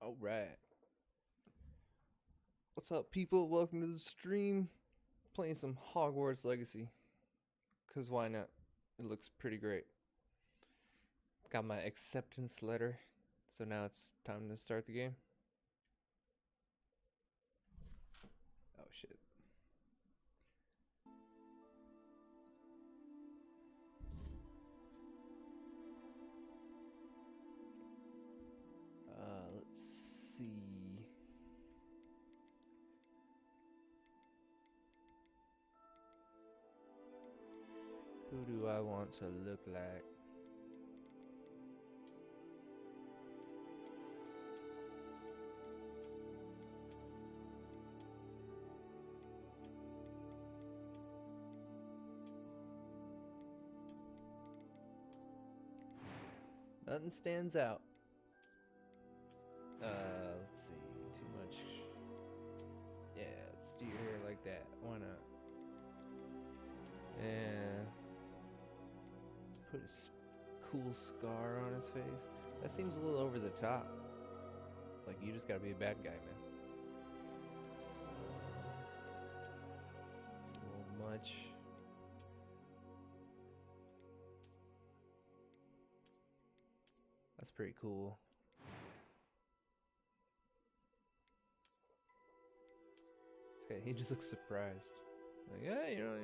All right. What's up, people? Welcome to the stream. Playing some Hogwarts Legacy. Because why not? It looks pretty great. Got my acceptance letter. So now it's time to start the game. Oh, shit. Let's see. Who do I want to look like? Nothing stands out. Let's see. Too much. Yeah, let's do your hair like that. Why not? Yeah. Put a cool scar on his face. That seems a little over the top. Like, you just gotta be a bad guy, man. It's a little much. That's pretty cool. This guy, he just looks surprised. Like, yeah, you know.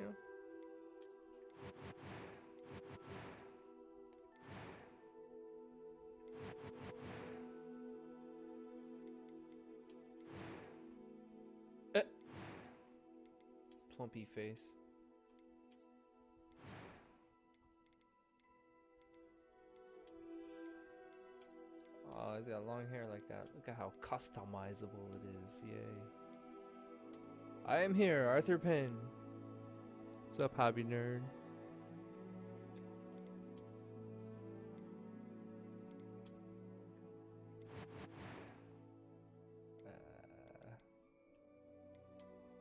Plumpy face. Oh, he's got long hair like that. Look at how customizable it is. Yay. I am here, Arthur Penn. What's up, hobby nerd?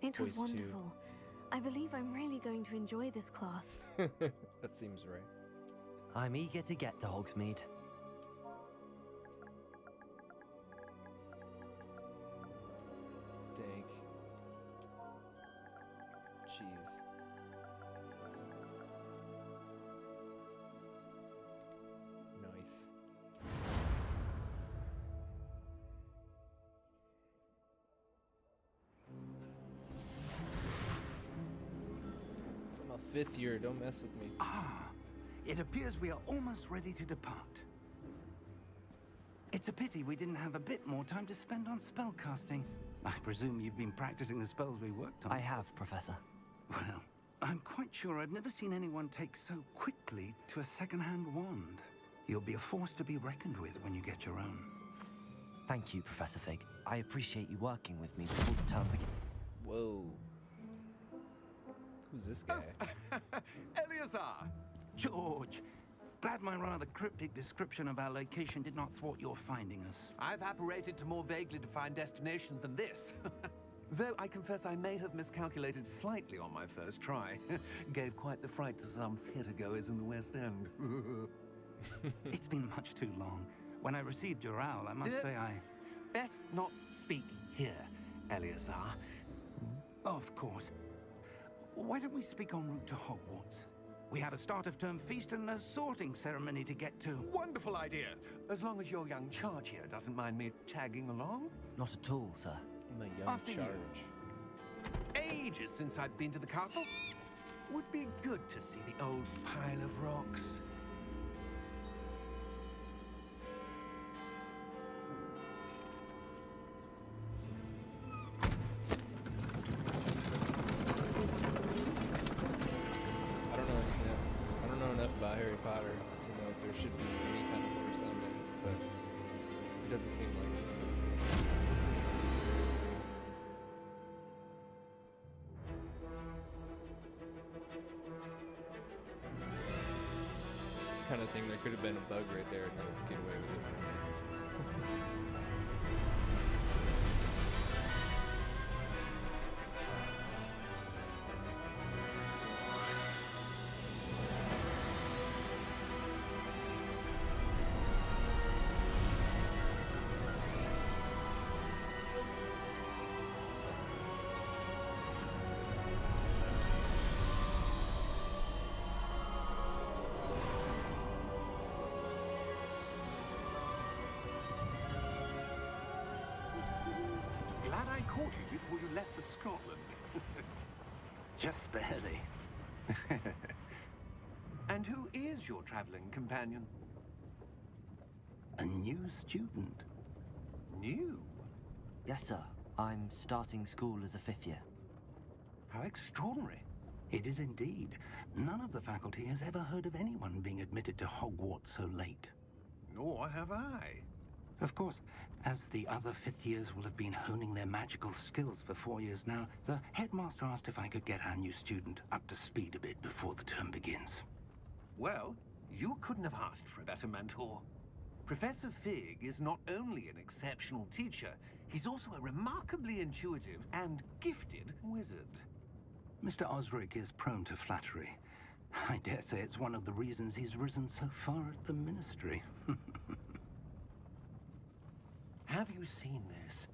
It was voice wonderful. I believe I'm really going to enjoy this class. That seems right. I'm eager to get to Hogsmeade. Dank. Jeez. Nice. I'm a 5th year, don't mess with me. Ah, it appears we are almost ready to depart. It's a pity we didn't have a bit more time to spend on spellcasting. I presume you've been practicing the spells we worked on. I have, Professor. Well, I'm quite sure I've never seen anyone take so quickly to a second-hand wand. You'll be a force to be reckoned with when you get your own. Thank you, Professor Fig. I appreciate you working with me before the term begins. Whoa. Who's this guy? Eleazar! George! Glad my rather cryptic description of our location did not thwart your finding us. I've apparated to more vaguely defined destinations than this. Though I confess I may have miscalculated slightly on my first try. Gave quite the fright to some theatergoers in the West End. It's been much too long. When I received your owl, I must say I... Best not speak here, Eleazar. Of course. Why don't we speak en route to Hogwarts? We have a start-of-term feast and a sorting ceremony to get to. Wonderful idea. As long as your young charge here doesn't mind me tagging along. Not at all, sir. I'm a young After you. charge. Ages since I'd been to the castle. Would be good to see the old pile of rocks. I don't know enough about Harry Potter to know if there should be any kind of horse on there, but it doesn't seem like it. This kind of thing, there could have been a bug right there and they'll get away with it. we caught you before you left for Scotland. Just barely. And who is your traveling companion? A new student. New? Yes, sir. I'm starting school as a 5th year. How extraordinary. It is indeed. None of the faculty has ever heard of anyone being admitted to Hogwarts so late. Nor have I. Of course, as the other 5th years will have been honing their magical skills for 4 years now, the headmaster asked if I could get our new student up to speed a bit before the term begins. Well, you couldn't have asked for a better mentor. Professor Fig is not only an exceptional teacher, he's also a remarkably intuitive and gifted wizard. Mr. Osric is prone to flattery. I dare say it's one of the reasons he's risen so far at the Ministry. Have you seen this?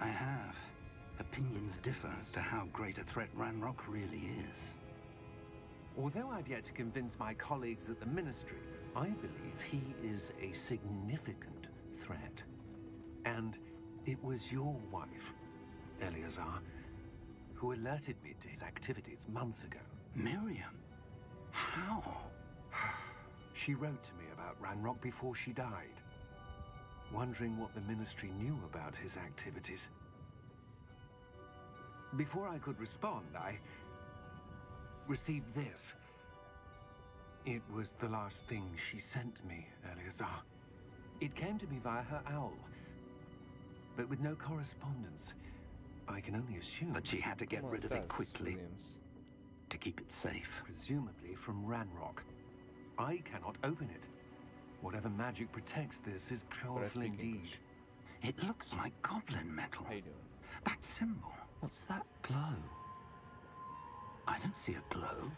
I have. Opinions differ as to how great a threat Ranrock really is. Although I've yet to convince my colleagues at the Ministry, I believe he is a significant threat. And it was your wife, Eleazar, who alerted me to his activities months ago. Miriam? How? She wrote to me about Ranrock before she died, wondering what the Ministry knew about his activities. Before I could respond, I received this. It was the last thing she sent me, Eleazar. It came to me via her owl, but with no correspondence. I can only assume That she had to get Come on, rid of it stats, quickly Williams. to keep it safe. presumably from Ranrock. I cannot open it. Whatever magic protects this is But I powerful speak indeed. English. It looks like goblin metal. How you doing? That symbol. What's that glow? I don't see a glow.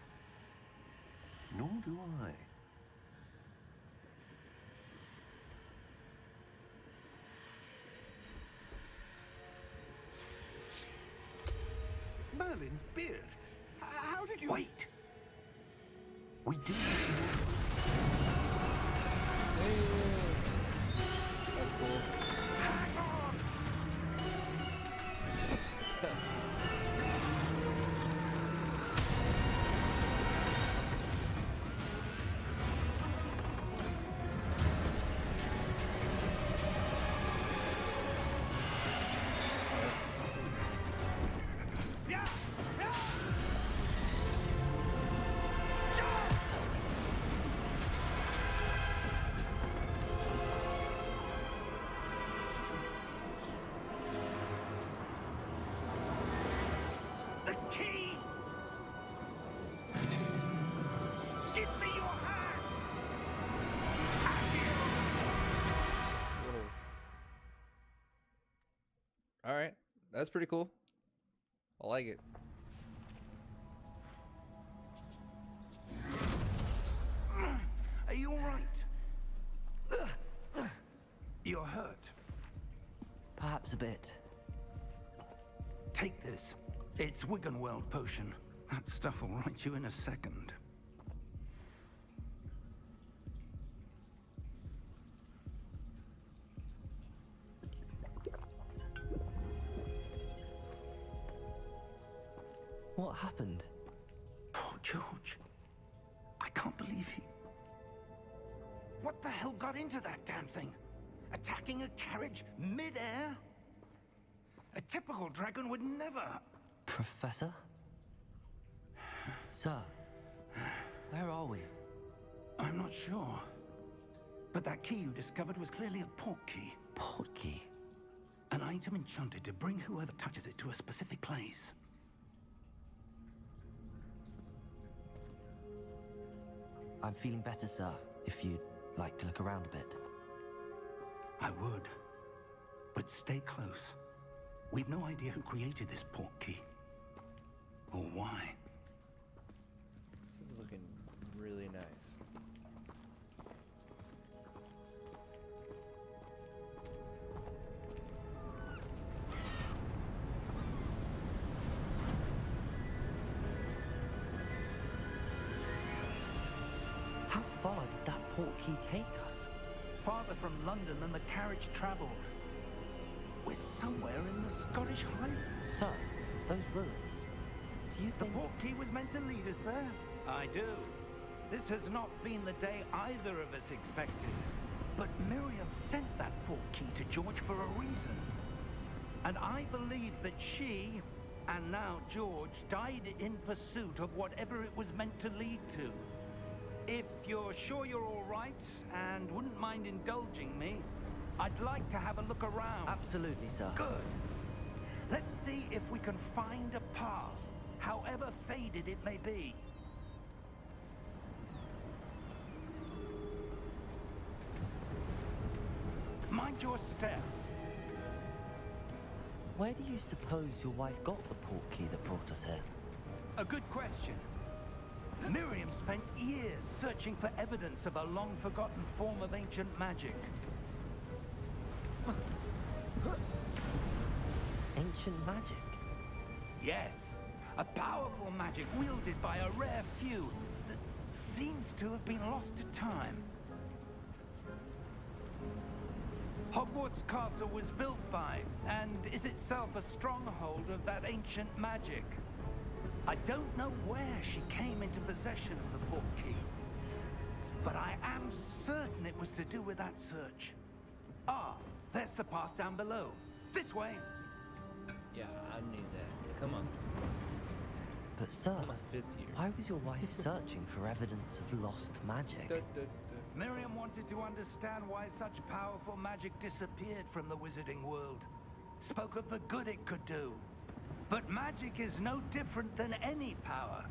Nor do I. Merlin's beard. How did you... Wait! We do. That's cool. Hang on! That's cool. Yeah! Yeah! Jump! The key! Give me your hand! Have you? Whoa. All right, that's pretty cool. I like it. Are you all right? You're hurt. Perhaps a bit. Take this. It's Wiggenweld potion. That stuff will right you in a second. What happened? Poor George. I can't believe he... What the hell got into that damn thing? Attacking a carriage mid-air? A typical dragon would never... Professor? Sir, where are we? I'm not sure. But that key you discovered was clearly a port key. Portkey. An item enchanted to bring whoever touches it to a specific place. I'm feeling better, sir, if you'd like to look around a bit. I would. But stay close. We've no idea who created this port key. Or why. This is looking really nice. How far did that portkey take us? farther from London than the carriage travelled. We're somewhere in the Scottish Highlands. Sir, those ruins. Do you The think... portkey was meant to lead us there? I do. This has not been the day either of us expected. But Miriam sent that portkey to George for a reason. And I believe that she, and now George, died in pursuit of whatever it was meant to lead to. If you're sure you're all right, and wouldn't mind indulging me, I'd like to have a look around. Absolutely, sir. Good. Let's see if we can find a path, however faded it may be. Mind your step. Where do you suppose your wife got the portkey that brought us here? A good question. Miriam spent years searching for evidence of a long-forgotten form of ancient magic. Ancient magic? Yes, a powerful magic wielded by a rare few that seems to have been lost to time. Hogwarts Castle was built by, and is itself a stronghold of that ancient magic. I don't know where she came into possession of the portkey, but I am certain it was to do with that search. Ah, there's the path down below. This way. Yeah, I knew that. Come on. But sir, I'm a 5th year. why was your wife searching for evidence of lost magic? Miriam wanted to understand why such powerful magic disappeared from the wizarding world. Spoke of the good it could do. But magic is no different than any power.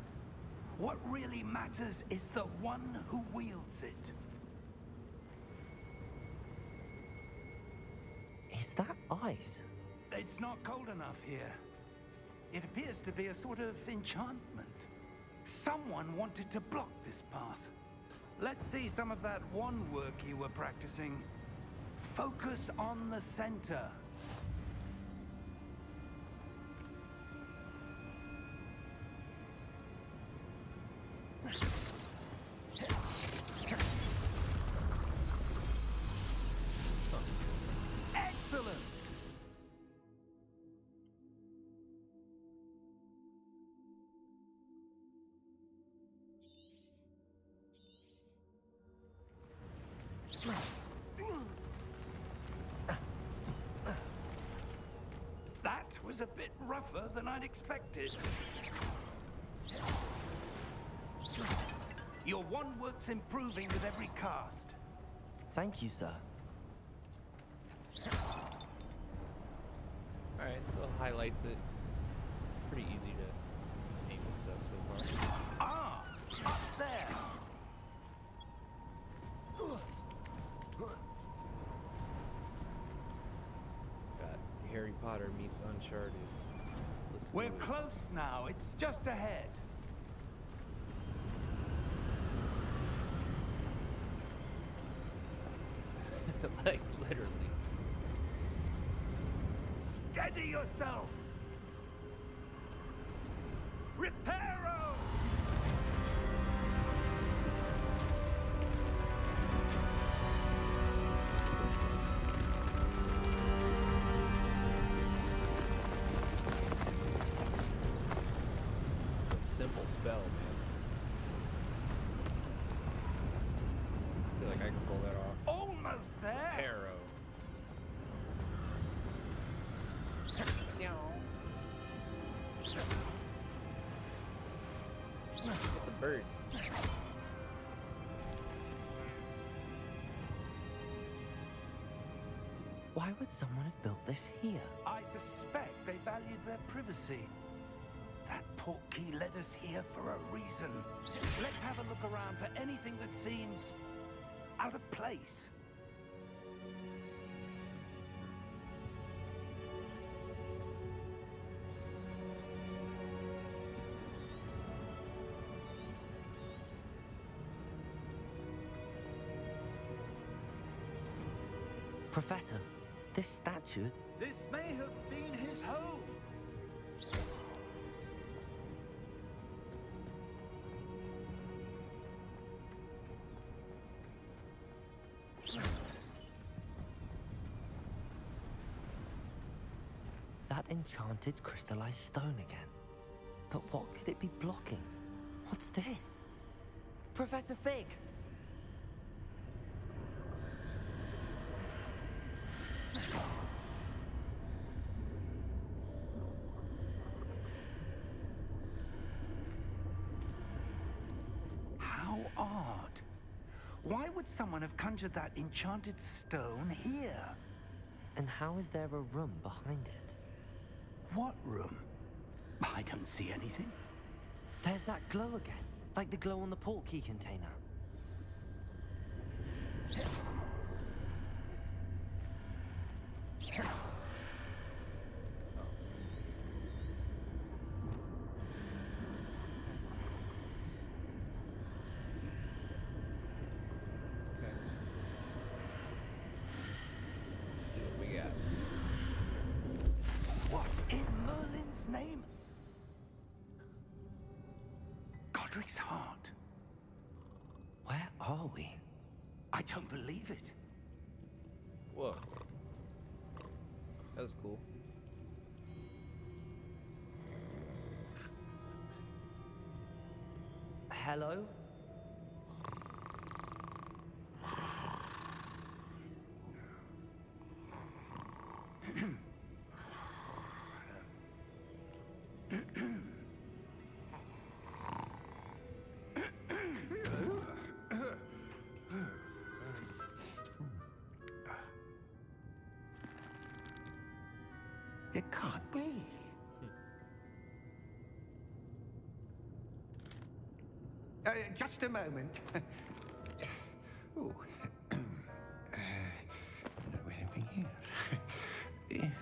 What really matters is the one who wields it. Is that ice? It's not cold enough here. It appears to be a sort of enchantment. Someone wanted to block this path. Let's see some of that wand work you were practicing. Focus on the center. Excellent! That was a bit rougher than I'd expected. Your wand work's improving with every cast. Thank you, sir. Alright, so it highlights it. Pretty easy to aim with stuff so far. Ah! Up there! Got Harry Potter meets Uncharted. Let's do We're it. close now. It's just ahead. Like, literally. Steady yourself! Reparo! It's a simple spell, man. I feel like I can pull that off. Almost there! Arrow. Get the birds. Why would someone have built this here? I suspect they valued their privacy. That portkey led us here for a reason. Let's have a look around for anything that seems out of place. Professor, this statue... This may have been his home. that enchanted crystallized stone again. But what could it be blocking? What's this? Professor Fig! How odd. Why would someone have conjured that enchanted stone here? And how is there a room behind it? What room? I don't see anything. There's that glow again, like the glow on the portkey container. Okay. Let's see what we got. What in Merlin's name? Godric's heart. Where are we? I don't believe it. Whoa. That was cool. Hello? It can't be. Just a moment. Ooh. Where are we here?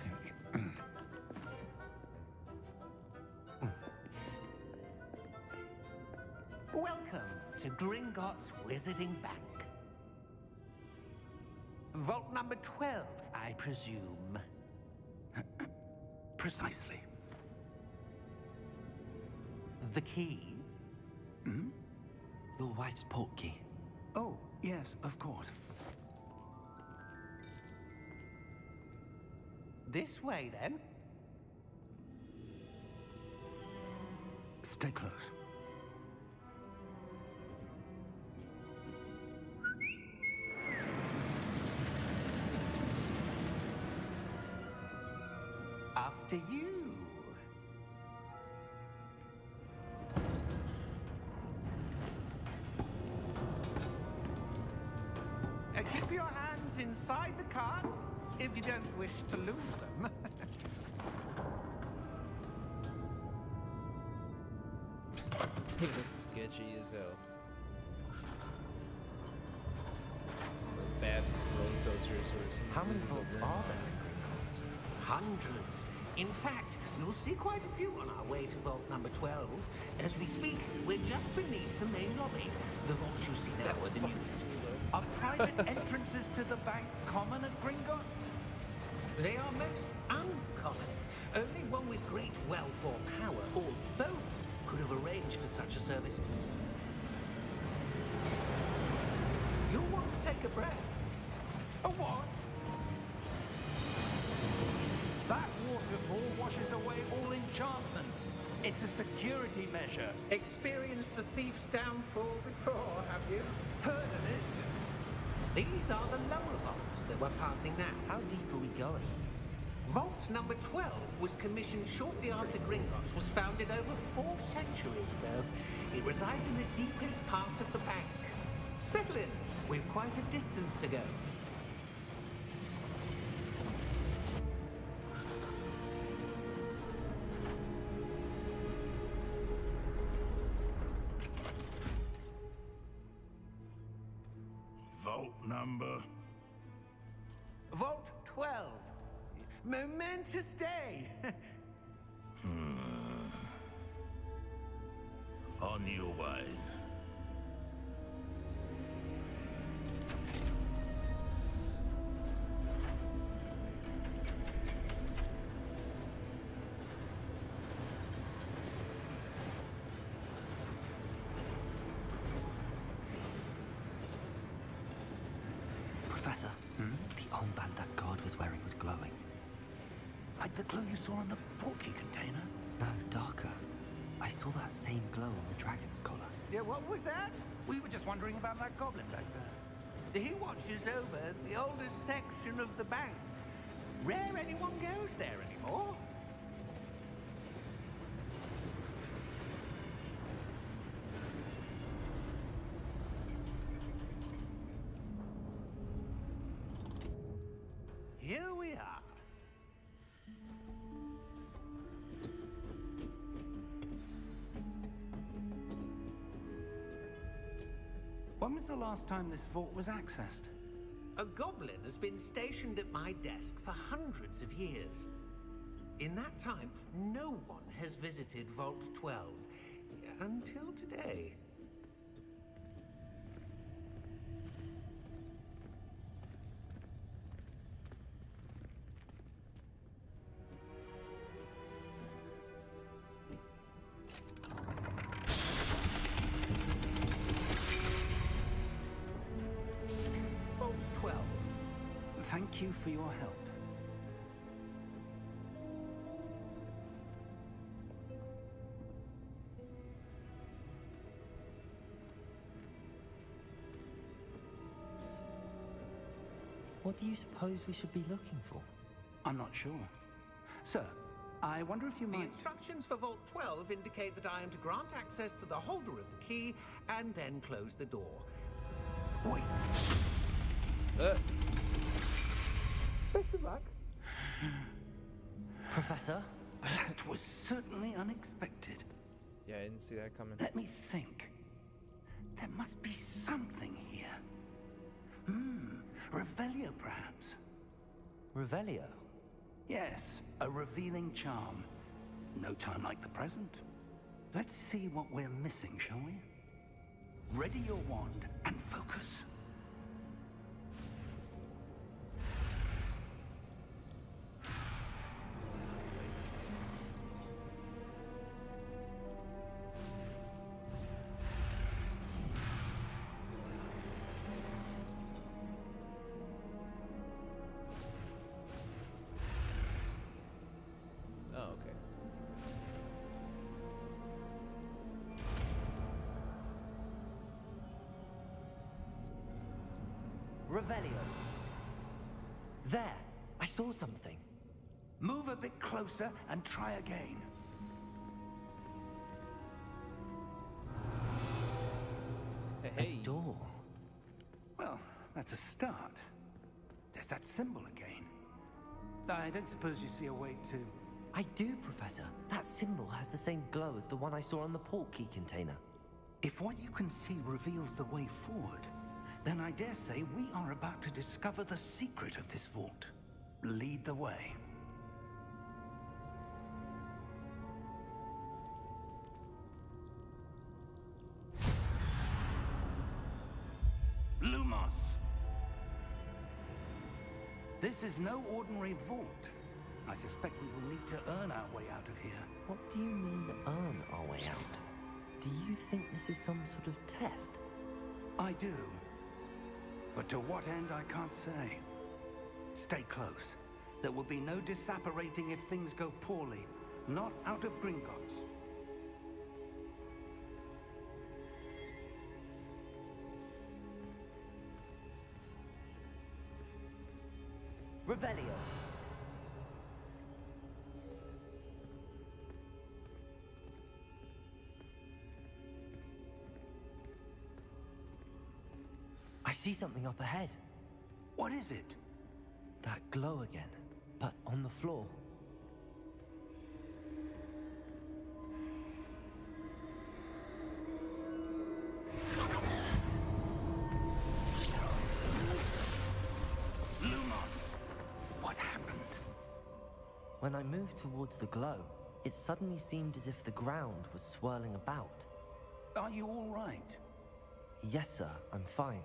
Welcome to Gringotts Wizarding Bank. Vault number 12, I presume. Precisely. The key? Hmm? Your wife's portkey. Oh, yes, of course. This way, then. Stay close. After you. Keep your hands inside the cart if you don't wish to lose them. It looks sketchy as hell. Some of those bad roller coasters or some. How many mazes vaults up are there. there in Gringotts? Hundreds. In fact, you'll see quite a few on our way to vault number 12. As we speak, we're just beneath the main lobby. The vaults you see now are the newest. Are private entrances to the bank common at Gringotts? They are most uncommon. Only one with great wealth or power, or both, could have arranged for such a service. You'll want to take a breath. A what? That waterfall washes away all enchantments. It's a security measure. Experienced the thief's downfall before, have you? Heard of it? These are the lower vaults that we're passing now. How deep are we going? Vault number 12 was commissioned shortly after Gringotts was founded over 4 centuries ago. It resides in the deepest part of the bank. Settle in. We've quite a distance to go. Vault number. Vault 12. Momentous day. On your way. Professor, the armband that guard was wearing was glowing. Like the glow you saw on the porky container? No, darker. I saw that same glow on the dragon's collar. Yeah, what was that? We were just wondering about that goblin back there. He watches over the oldest section of the bank. Rare anyone goes there anymore. Here we are. When was the last time this vault was accessed? A goblin has been stationed at my desk for hundreds of years. In that time, no one has visited Vault 12 until today. Vault 12. Thank you for your help. What do you suppose we should be looking for? I'm not sure. Sir, I wonder if you The might... instructions for Vault 12 indicate that I am to grant access to the holder of the key and then close the door. Wait, Best of luck. Professor? that was certainly unexpected. Yeah, I didn't see that coming. Let me think. There must be something here. Revelio, perhaps. Revelio? Yes, a revealing charm. No time like the present. Let's see what we're missing, shall we? Ready your wand and focus. Oh, okay. Revelio. There! I saw something. Move a bit closer and try again. Hey, A hey. door. Well, that's a start. There's that symbol again. I don't suppose you see a way to... I do, Professor. That symbol has the same glow as the one I saw on the port key container. If what you can see reveals the way forward, then I dare say we are about to discover the secret of this vault. Lead the way. Lumos! This is no ordinary vault. I suspect we will need to earn our way out of here. What do you mean, earn our way out? Do you think this is some sort of test? I do. But to what end, I can't say. Stay close. There will be no disapparating if things go poorly. Not out of Gringotts. Revelio. I see something up ahead. What is it? That glow again, but on the floor. Lumos! What happened? When I moved towards the glow, it suddenly seemed as if the ground was swirling about. Are you all right? Yes, sir, I'm fine.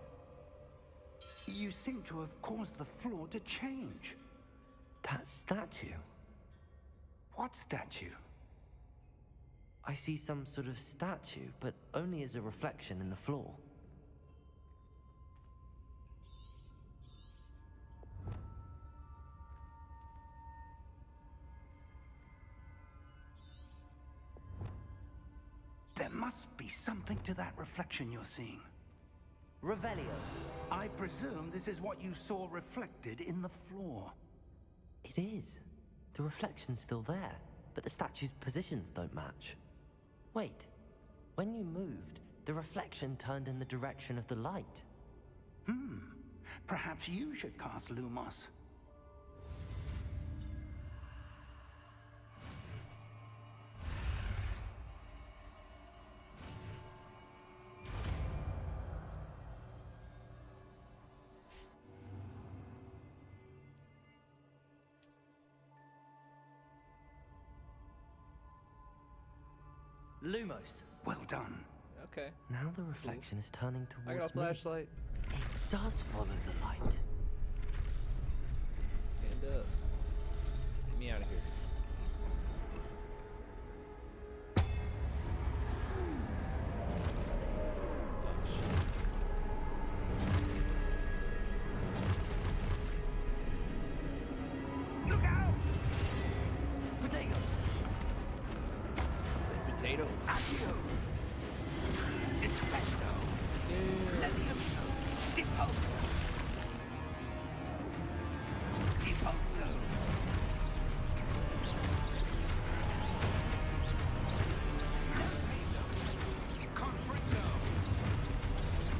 You seem to have caused the floor to change. That statue. What statue? I see some sort of statue, but only as a reflection in the floor. There must be something to that reflection you're seeing. Revelio. I presume this is what you saw reflected in the floor. It is. The reflection's still there, but the statue's positions don't match. Wait. When you moved, the reflection turned in the direction of the light. Perhaps you should cast Lumos. Lumos. Well done. Okay. Now the reflection is turning I got a towards me. flashlight. It does follow the light. Stand up. Get me out of here. Oh, shit. Look out! Potato. Say potato. Accio! Defendo! Levioso! Deposo! Deposo! Levido! Confringo!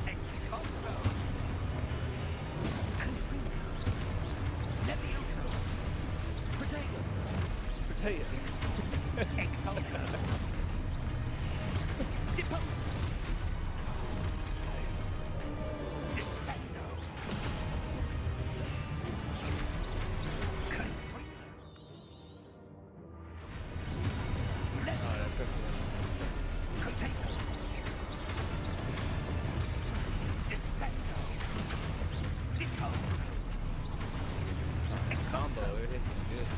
Expulso! Confringo! Levioso! Potato. Potato. Expulso! Deposo! Descendo! Confringo! Levioso! Potato! Descendo! Deposo! Combo, Expulso! it hits him good.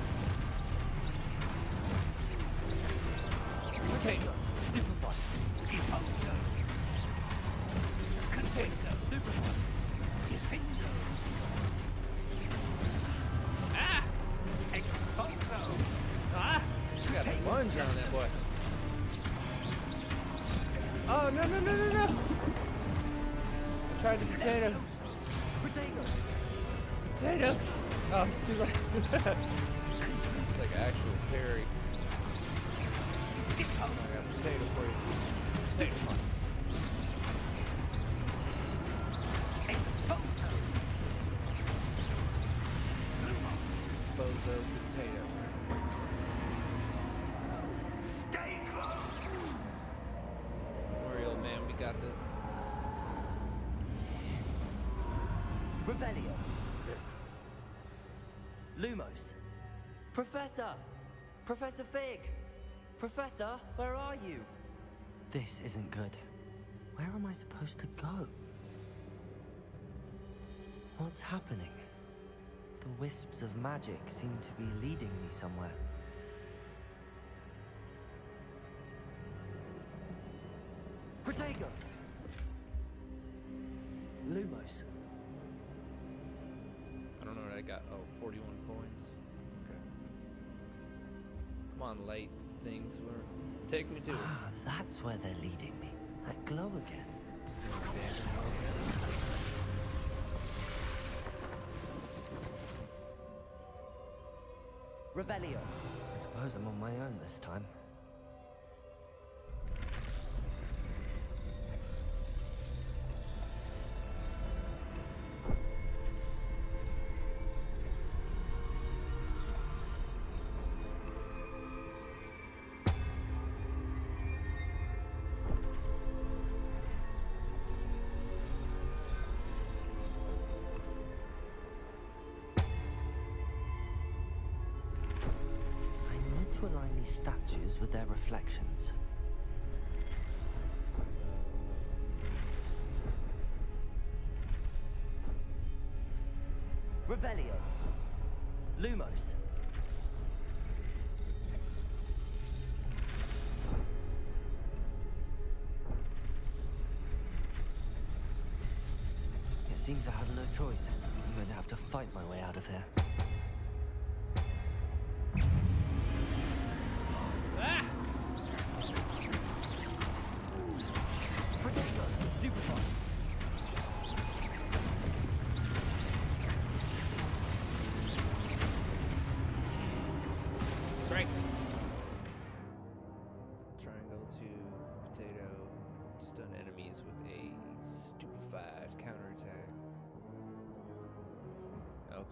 Potato. Stupefy. Deposo! Contendo! Stupefy. Defendo! Ah! Expulso! Ah! You got a lunge on that boy. Oh, no, no, no, no, no! I tried the potato. Potato. Potato! Oh, it's too late. It's like an actual parry. I got a potato for you. Potato. Expulso! Disposo potato. Stay close! Don't worry, old man, we got this. Revelio. Lumos. Professor! Professor Fig! Professor, where are you? This isn't good. Where am I supposed to go? What's happening? The wisps of magic seem to be leading me somewhere. Protego! Lumos. I don't know what I got. Oh, 41 coins. Okay. Come on, light things. Where? Take me to it. Ah, that's where they're leading me. That glow again. Just gonna advance a little bit. Revelio. I suppose I'm on my own this time. To align these statues with their reflections. Revelio. Lumos. It seems I have no choice. I'm going to have to fight my way out of here. Ah!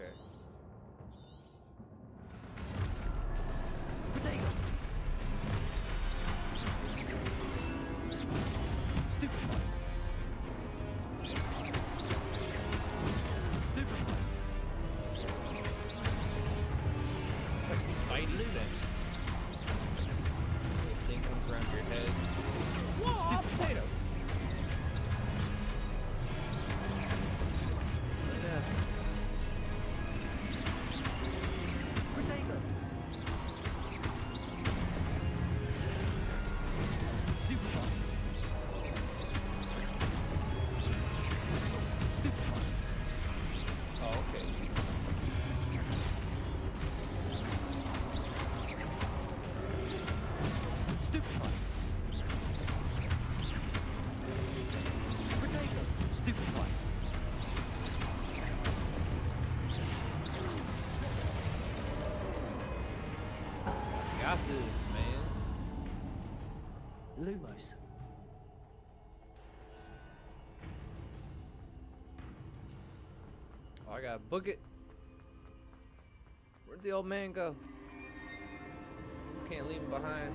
Okay. Potato! Stupid one! Stupid one! It's like Spidey sense. Little thing comes around your head. Whoa, potato! Yeah. Potato! Stupid one! Stupid one! Oh, okay. Stupid one! Potato! Stupid one! Got this, man. Lumos. Oh, I gotta book it. Where'd the old man go? Can't leave him behind.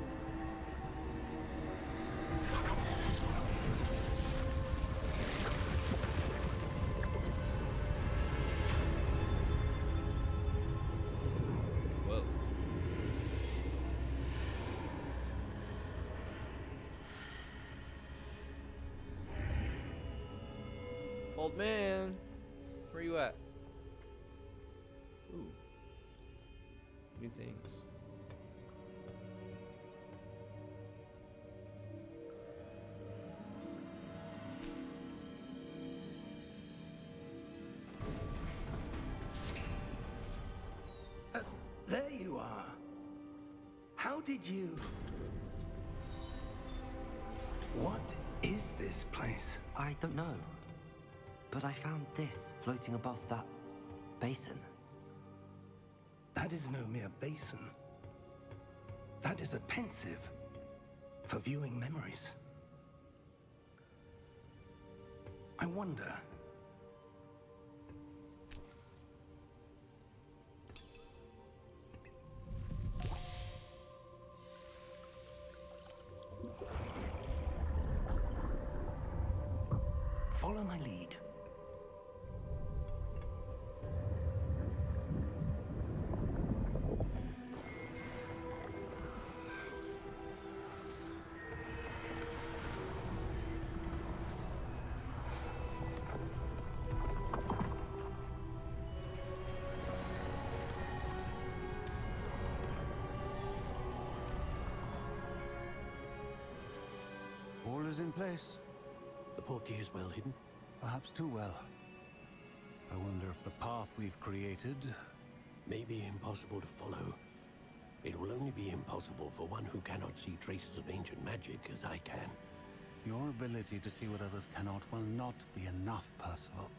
Whoa. Old man, where you at? Ooh. New things. There you are. How did you... What is this place? I don't know. But I found this floating above that basin. That is no mere basin. That is a pensive for viewing memories. I wonder... Follow my lead. All is in place. The portkey is well hidden. Perhaps too well. I wonder if the path we've created... May be impossible to follow. It will only be impossible for one who cannot see traces of ancient magic as I can. Your ability to see what others cannot will not be enough, Percival.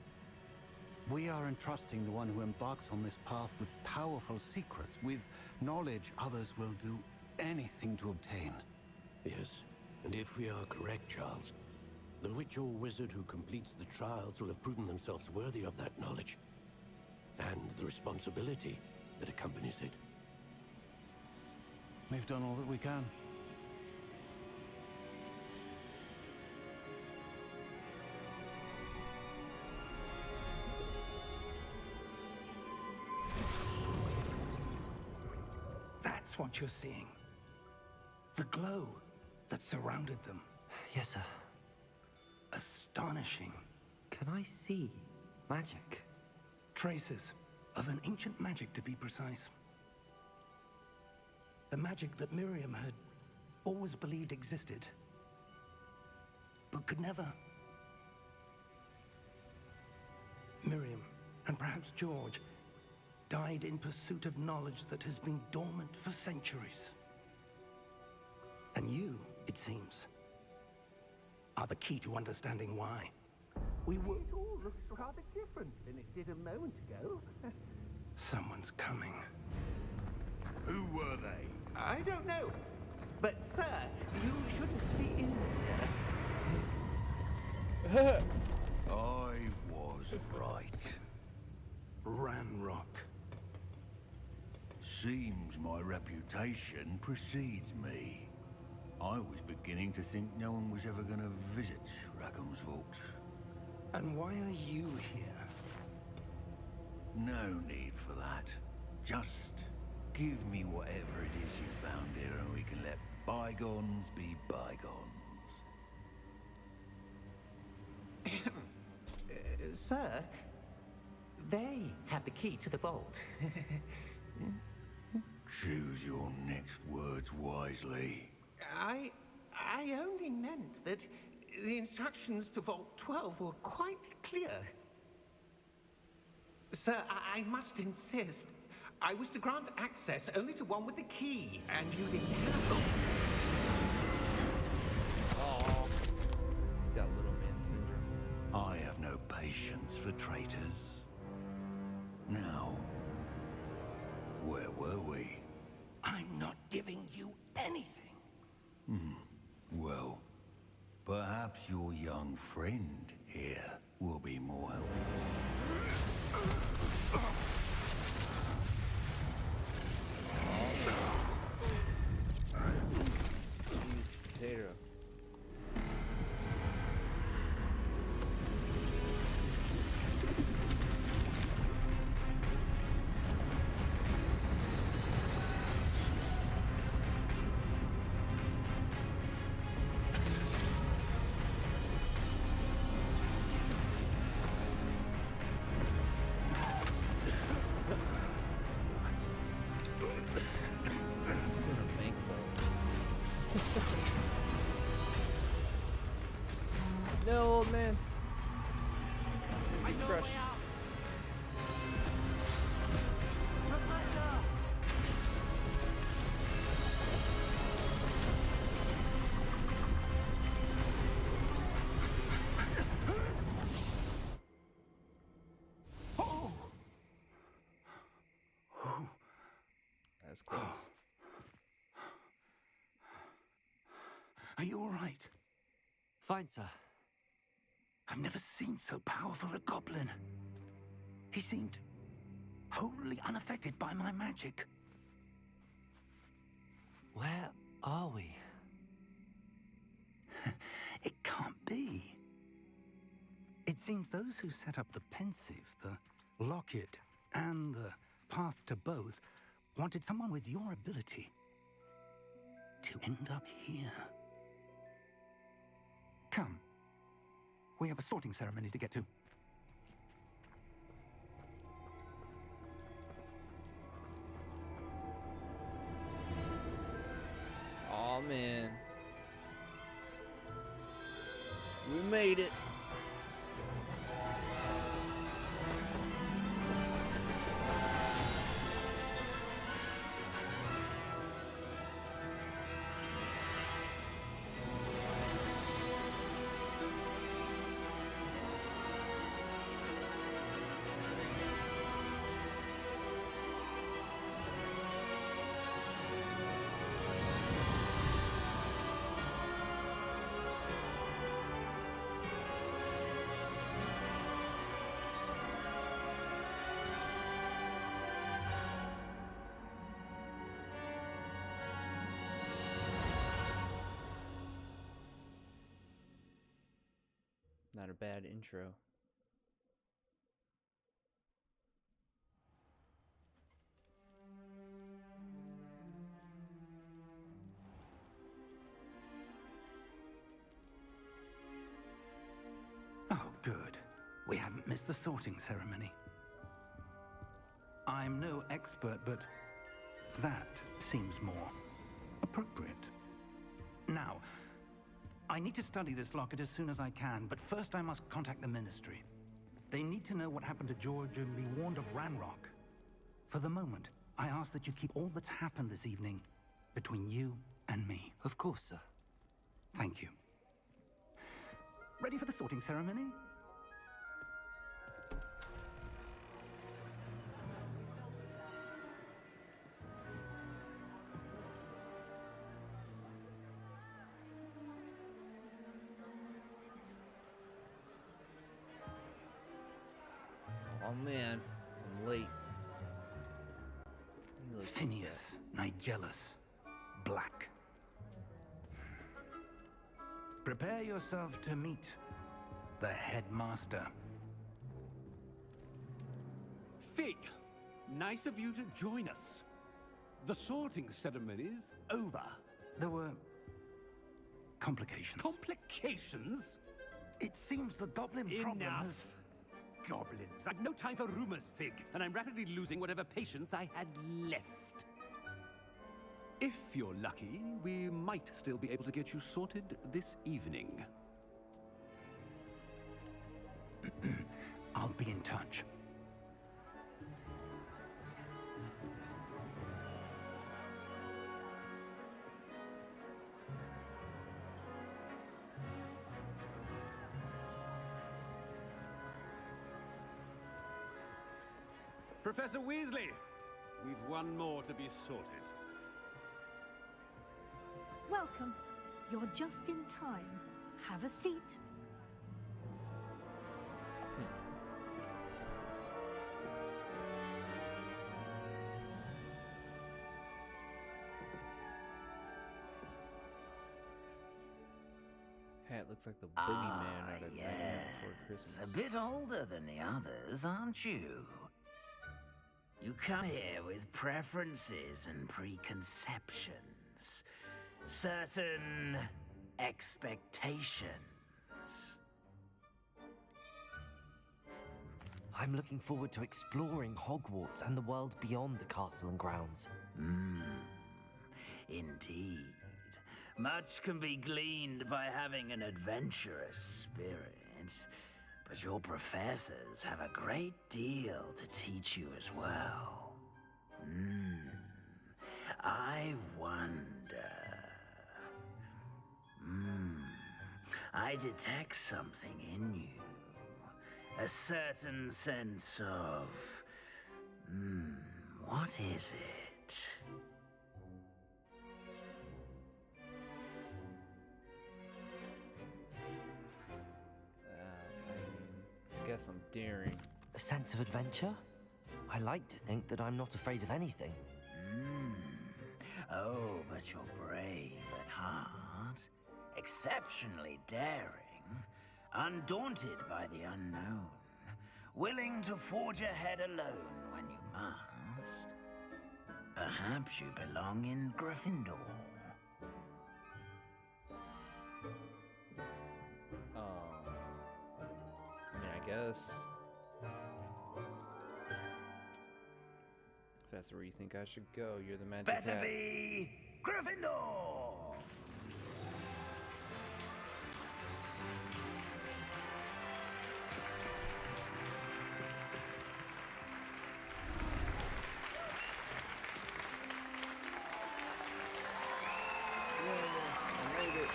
We are entrusting the one who embarks on this path with powerful secrets, with knowledge others will do anything to obtain. Yes, and if we are correct, Charles, the witch or wizard who completes the trials will have proven themselves worthy of that knowledge, and the responsibility that accompanies it. We've done all that we can. That's what you're seeing. The glow that surrounded them. Yes, sir. Astonishing. Can I see magic? Traces of an ancient magic, to be precise. The magic that Miriam had always believed existed, but could never. Miriam, and perhaps George, died in pursuit of knowledge that has been dormant for centuries. And you, it seems, are the key to understanding why. We were... It all looks rather different than it did a moment ago. Someone's coming. Who were they? I don't know. But, sir, you shouldn't be in here. I was right. Ranrock. Seems my reputation precedes me. I was beginning to think no one was ever going to visit Rackham's vault. And why are you here? No need for that. Just give me whatever it is you found here and we can let bygones be bygones. Sir, they have the key to the vault. Choose your next words wisely. I only meant that the instructions to Vault 12 were quite clear. Sir, I must insist. I was to grant access only to one with the key, and you didn't have it. Oh, he's got little man syndrome. I have no patience for traitors. Now, where were we? I'm not giving you anything. Well, perhaps your young friend here will be more helpful. Used potato. It's in a bank vault. No, old man. Gonna get crushed. That's close. Are you all right? Fine, sir. I've never seen so powerful a goblin. He seemed wholly unaffected by my magic. Where are we? It can't be. It seems those who set up the pensive, the locket, and the path to both wanted someone with your ability to end up here. Come. We have a sorting ceremony to get to. Aw, man. We made it. Not a bad intro. Oh, good. We haven't missed the sorting ceremony. I'm no expert, but that seems more appropriate. Now, I need to study this locket as soon as I can, but first I must contact the Ministry. They need to know what happened to George and be warned of Ranrock. For the moment, I ask that you keep all that's happened this evening between you and me. Of course, sir. Thank you. Ready for the sorting ceremony? Oh man, I'm late. He looks Phineas, Nigellus, Black. Prepare yourself to meet the headmaster. Fig, nice of you to join us. The sorting ceremony's over. There were complications. Complications? It seems the goblin problem Enough. has... Goblins. I've no time for rumors, Fig, and I'm rapidly losing whatever patience I had left. If you're lucky, we might still be able to get you sorted this evening. I'll be in touch. Professor Weasley, we've one more to be sorted. Welcome. You're just in time. Have a seat. Hat looks like the boogeyman out of Nightmare Before Christmas. A bit older than the others, aren't you? You come here with preferences and preconceptions. Certain expectations. I'm looking forward to exploring Hogwarts and the world beyond the castle and grounds. Indeed. Much can be gleaned by having an adventurous spirit, but your professors have a great deal to teach you as well. I wonder... I detect something in you. A certain sense of... what is it? I guess I'm daring. A sense of adventure? I like to think that I'm not afraid of anything. Oh, but you're brave at heart, exceptionally daring, undaunted by the unknown, willing to forge ahead alone when you must. Perhaps you belong in Gryffindor. I mean, I guess. If that's where you think I should go, you're the magic Better hat. be Gryffindor! I made it.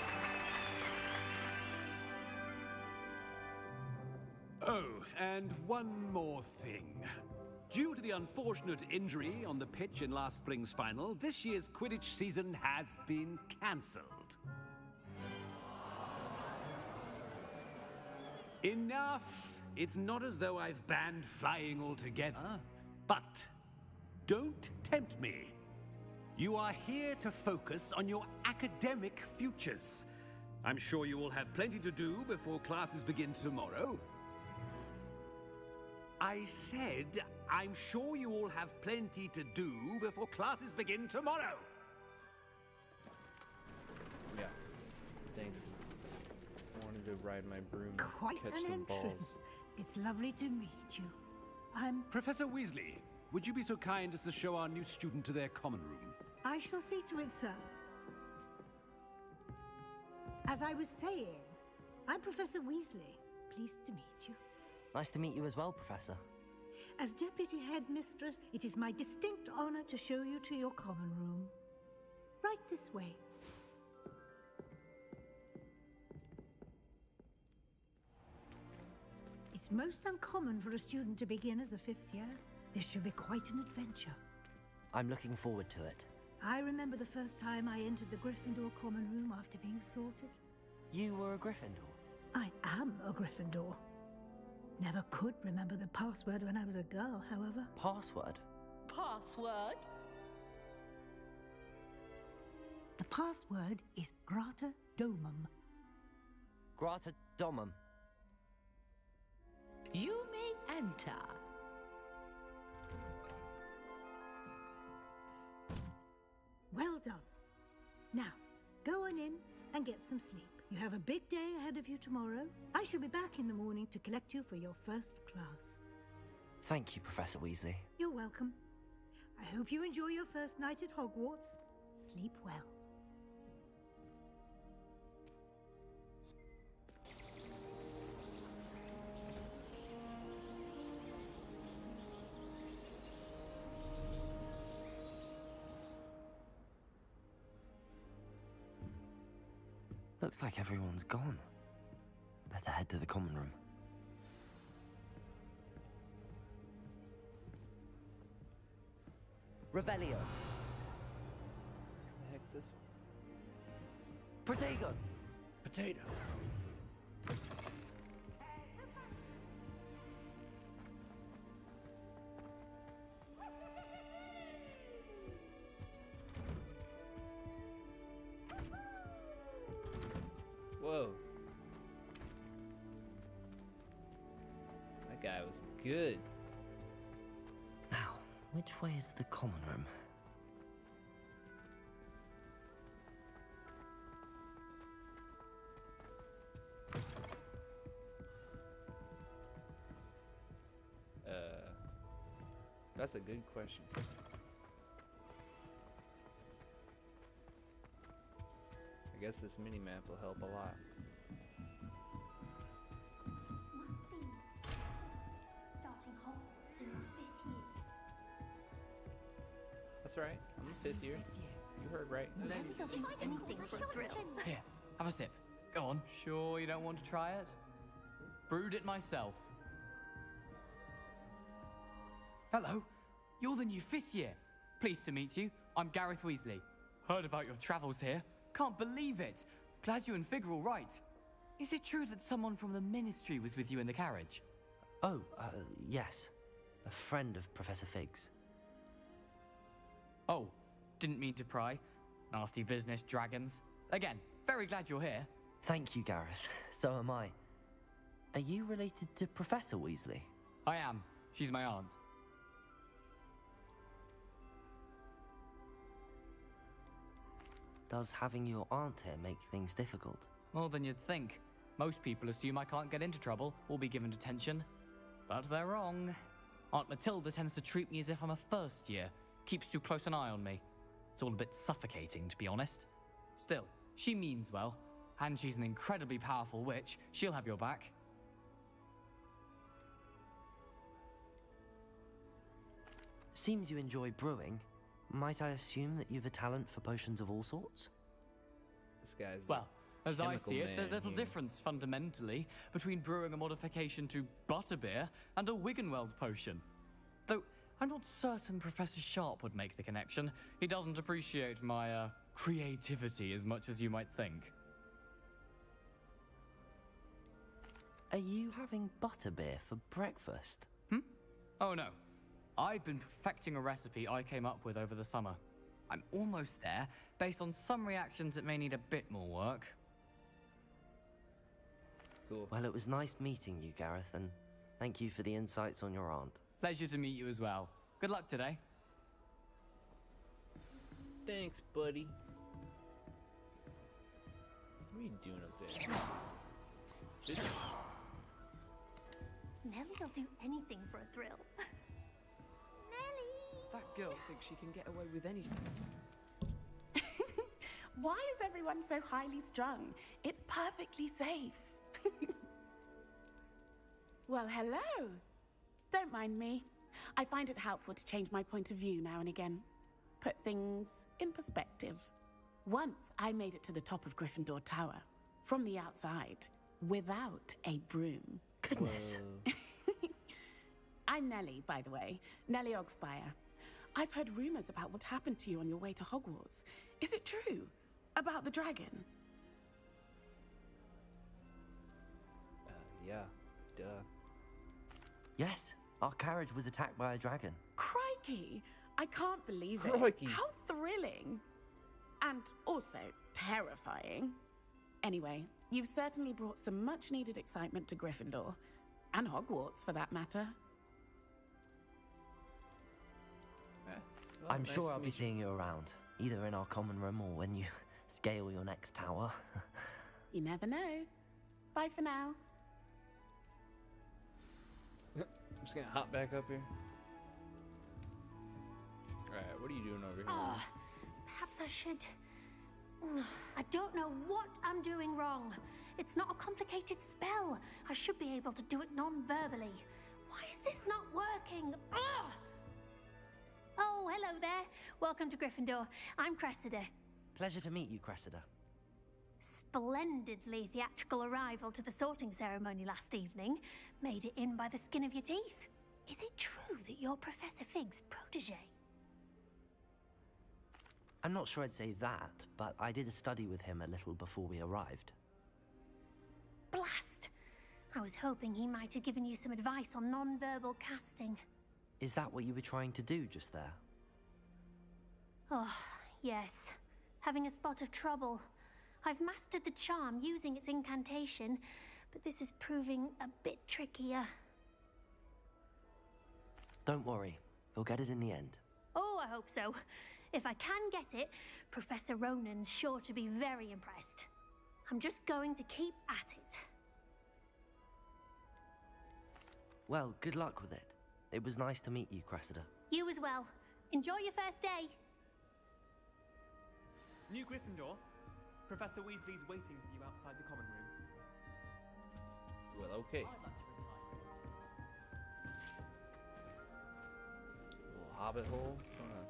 Oh, and one more thing. Due to the unfortunate injury on the pitch in last spring's final, this year's Quidditch season has been cancelled. Enough! It's not as though I've banned flying altogether, but don't tempt me. You are here to focus on your academic futures. I'm sure you will have plenty to do before classes begin tomorrow. I said, I'm sure you all have plenty to do before classes begin tomorrow. Yeah. Thanks. I wanted to ride my broom and Quite catch an some entrance. balls. It's lovely to meet you. I'm... Professor Weasley, would you be so kind as to show our new student to their common room? I shall see to it, sir. As I was saying, I'm Professor Weasley. Pleased to meet you. Nice to meet you as well, Professor. As Deputy Headmistress, it is my distinct honor to show you to your common room. Right this way. It's most uncommon for a student to begin as a fifth year. This should be quite an adventure. I'm looking forward to it. I remember the first time I entered the Gryffindor common room after being sorted. You were a Gryffindor? I am a Gryffindor. Never could remember the password when I was a girl, however. Password? Password? The password is Grata Domum. Grata Domum. You may enter. Well done. Now, go on in and get some sleep. You have a big day ahead of you tomorrow. I shall be back in the morning to collect you for your first class. Thank you, Professor Weasley. You're welcome. I hope you enjoy your first night at Hogwarts. Sleep well. Looks like everyone's gone. Better head to the common room. Revelio. The heck's this? Protego. Potato. Whoa. That guy was good. Now, which way is the common room? That's a good question. I guess this mini-map will help a lot. Must be starting Hogwarts in the 5th year. That's right. I'm in 5th year. You heard right. Maybe they'll do anything for a thrill. Here, have a sip. Go on. Sure you don't want to try it? Brewed it myself. Hello. You're the new 5th year. Pleased to meet you. I'm Gareth Weasley. Heard about your travels here. Can't believe it. Glad you and Fig are all right. Is it true that someone from the Ministry was with you in the carriage? Oh, yes. A friend of Professor Fig's. Oh, didn't mean to pry. Nasty business, dragons. Again, very glad you're here. Thank you, Gareth. So am I. Are you related to Professor Weasley? I am. She's my aunt. Does having your aunt here make things difficult? More than you'd think. Most people assume I can't get into trouble or be given detention. But they're wrong. Aunt Matilda tends to treat me as if I'm a first year. Keeps too close an eye on me. It's all a bit suffocating, to be honest. Still, she means well. And she's an incredibly powerful witch. She'll have your back. Seems you enjoy brewing. Might I assume that you've a talent for potions of all sorts? This guy's well, as I see it, there's man little here. difference fundamentally between brewing a modification to butterbeer and a Wiggenweld potion. Though I'm not certain Professor Sharp would make the connection. He doesn't appreciate my creativity as much as you might think. Are you having butterbeer for breakfast? Oh no. I've been perfecting a recipe I came up with over the summer. I'm almost there. Based on some reactions, it may need a bit more work. Cool. Well, it was nice meeting you, Gareth, and thank you for the insights on your aunt. Pleasure to meet you as well. Good luck today. Thanks, buddy. What are you doing up there? Bitch. Nelly'll do anything for a thrill. That girl thinks she can get away with anything. Why is everyone so highly strung? It's perfectly safe. Well, hello. Don't mind me. I find it helpful to change my point of view now and again. Put things in perspective. Once I made it to the top of Gryffindor Tower, from the outside, without a broom. Goodness. I'm Nellie, by the way. Nellie Ogspire. I've heard rumors about what happened to you on your way to Hogwarts. Is it true? About the dragon? Yeah, duh. Yes, our carriage was attacked by a dragon. Crikey! I can't believe it. Crikey. How thrilling. And also terrifying. Anyway, you've certainly brought some much-needed excitement to Gryffindor. And Hogwarts, for that matter. I'm sure I'll be seeing you around, either in our common room or when you scale your next tower. You never know. Bye for now. I'm just gonna hop back up here. Alright, what are you doing over here? Perhaps I should. I don't know what I'm doing wrong. It's not a complicated spell. I should be able to do it non-verbally. Why is this not working? Ugh! Oh, hello there. Welcome to Gryffindor. I'm Cressida. Pleasure to meet you, Cressida. Splendidly theatrical arrival to the sorting ceremony last evening. Made it in by the skin of your teeth. Is it true that you're Professor Fig's protege? I'm not sure I'd say that, but I did a study with him a little before we arrived. Blast! I was hoping he might have given you some advice on non-verbal casting. Is that what you were trying to do just there? Oh, yes. Having a spot of trouble. I've mastered the charm using its incantation, but this is proving a bit trickier. Don't worry, you'll get it in the end. Oh, I hope so. If I can get it, Professor Ronan's sure to be very impressed. I'm just going to keep at it. Well, good luck with it. It was nice to meet you, Cressida. You as well. Enjoy your first day. New Gryffindor. Professor Weasley's waiting for you outside the common room. Well, okay. Little hobbit hole. What's going on?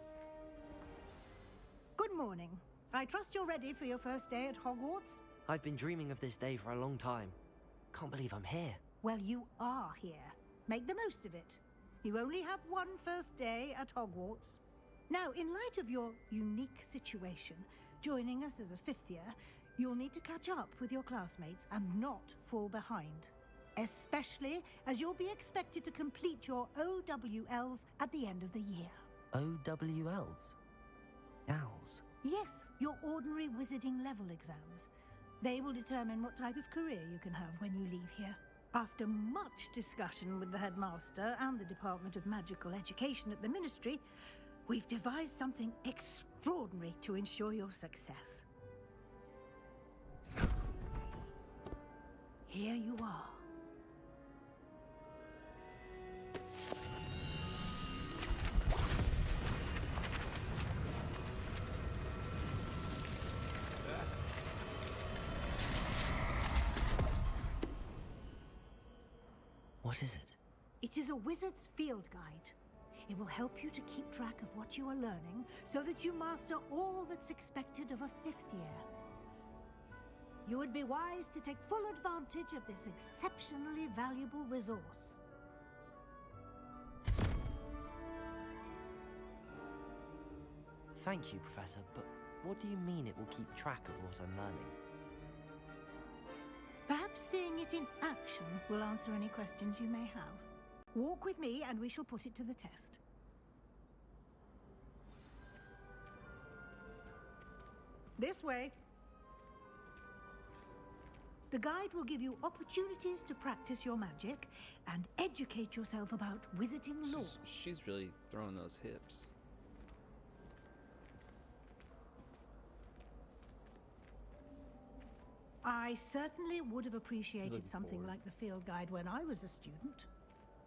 Good morning. I trust you're ready for your first day at Hogwarts? I've been dreaming of this day for a long time. Can't believe I'm here. Well, you are here. Make the most of it. You only have one first day at Hogwarts. Now, in light of your unique situation, joining us as a fifth year, you'll need to catch up with your classmates and not fall behind. Especially as you'll be expected to complete your OWLs at the end of the year. OWLs? Owls? Yes, your ordinary wizarding level exams. They will determine what type of career you can have when you leave here. After much discussion with the headmaster and the Department of Magical Education at the Ministry, we've devised something extraordinary to ensure your success. Here you are. What is it? It is a wizard's field guide. It will help you to keep track of what you are learning so that you master all that's expected of a fifth year. You would be wise to take full advantage of this exceptionally valuable resource. Thank you, Professor, but what do you mean it will keep track of what I'm learning? Perhaps seeing it in action will answer any questions you may have. Walk with me and we shall put it to the test. This way. The guide will give you opportunities to practice your magic and educate yourself about wizarding lore. She's really throwing those hips. I certainly would have appreciated something like the field guide when I was a student.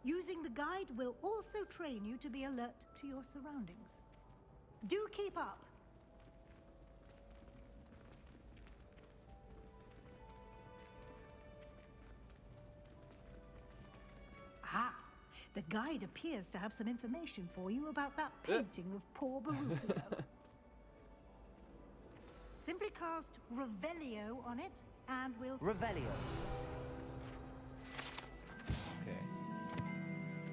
Using the guide will also train you to be alert to your surroundings. Do keep up! Ah, the guide appears to have some information for you about that painting of poor Barufio. Simply cast Revelio on it, and we'll... Revelio. Okay.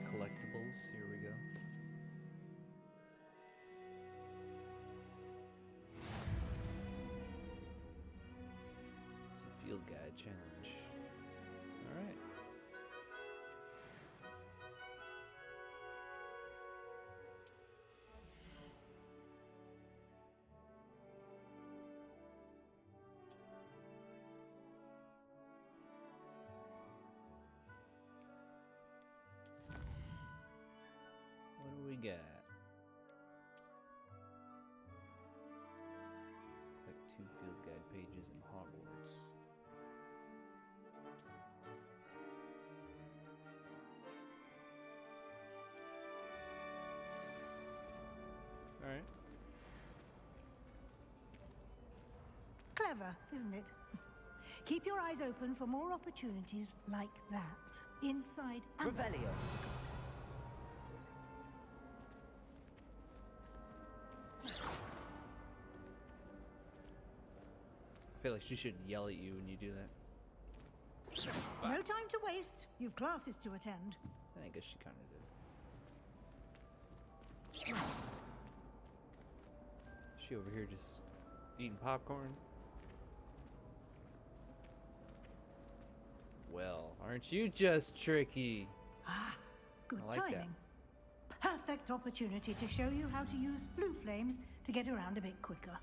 Collectibles, here we go. It's a field guide challenge. Alright. got? Like 2 field guide pages in Hogwarts. Alright. Clever, isn't it? Keep your eyes open for more opportunities like that. Inside and Revelio. I feel like she should yell at you when you do that. No time to waste. You've classes to attend. I guess she kind of did. She over here just eating popcorn. Well, aren't you just tricky? Ah, good I like that. timing. Perfect opportunity to show you how to use flue flames to get around a bit quicker.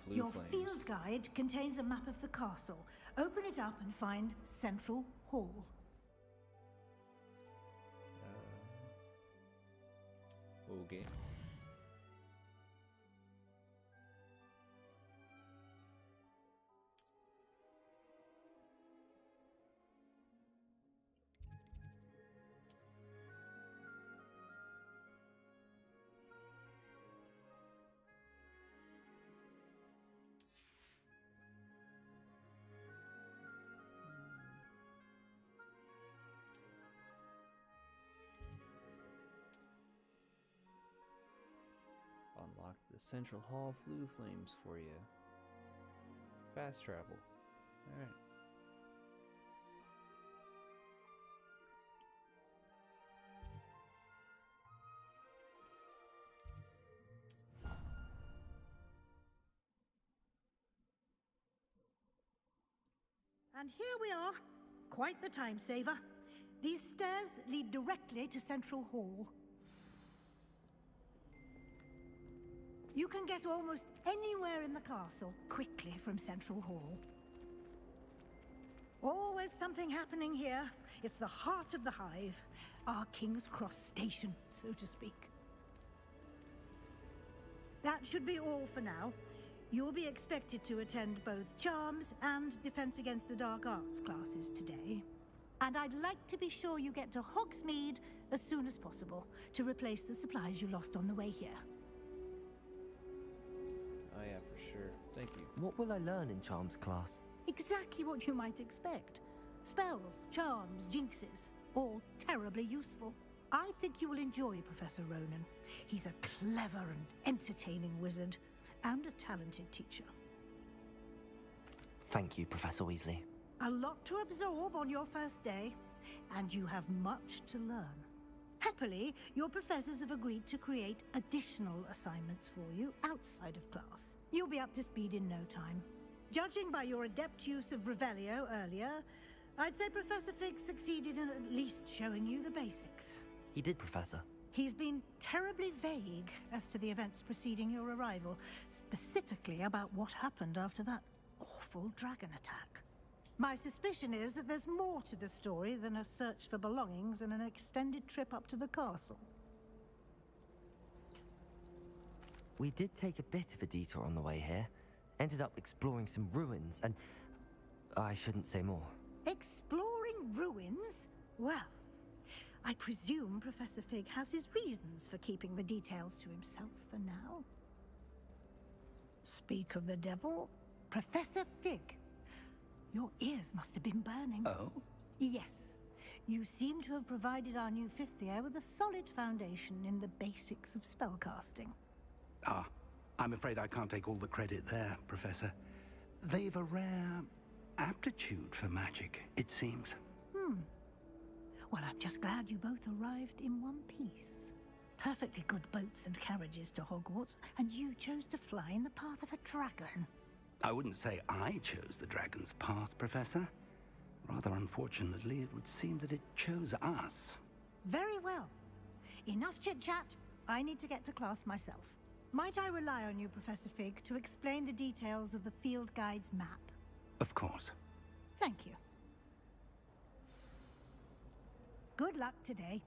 Flue Your flames. field guide contains a map of the castle. Open it up and find Central Hall. Okay. Unlock the Central Hall flue flames for you. Fast travel. Alright. And here we are. Quite the time saver. These stairs lead directly to Central Hall. You can get almost anywhere in the castle quickly from Central Hall. Always something happening here. It's the heart of the Hive, our King's Cross station, so to speak. That should be all for now. You'll be expected to attend both Charms and Defense Against the Dark Arts classes today. And I'd like to be sure you get to Hogsmeade as soon as possible to replace the supplies you lost on the way here. Oh yeah, for sure. Thank you. What will I learn in Charms class? Exactly what you might expect. Spells, charms, jinxes, all terribly useful. I think you will enjoy Professor Ronan. He's a clever and entertaining wizard, and a talented teacher. Thank you, Professor Weasley. A lot to absorb on your first day, and you have much to learn. Happily, your professors have agreed to create additional assignments for you outside of class. You'll be up to speed in no time. Judging by your adept use of Revelio earlier, I'd say Professor Fig succeeded in at least showing you the basics. He did, Professor. He's been terribly vague as to the events preceding your arrival, specifically about what happened after that awful dragon attack. My suspicion is that there's more to the story than a search for belongings and an extended trip up to the castle. We did take a bit of a detour on the way here. Ended up exploring some ruins, and I shouldn't say more. Exploring ruins? Well, I presume Professor Fig has his reasons for keeping the details to himself for now. Speak of the devil, Professor Fig. Your ears must have been burning. Oh? Yes. You seem to have provided our new fifth year with a solid foundation in the basics of spellcasting. Ah, I'm afraid I can't take all the credit there, Professor. They've a rare aptitude for magic, it seems. Well, I'm just glad you both arrived in one piece. Perfectly good boats and carriages to Hogwarts, and you chose to fly in the path of a dragon. I wouldn't say I chose the dragon's path, Professor. Rather unfortunately, it would seem that it chose us. Very well. Enough chit-chat. I need to get to class myself. Might I rely on you, Professor Fig, to explain the details of the field guide's map? Of course. Thank you. Good luck today.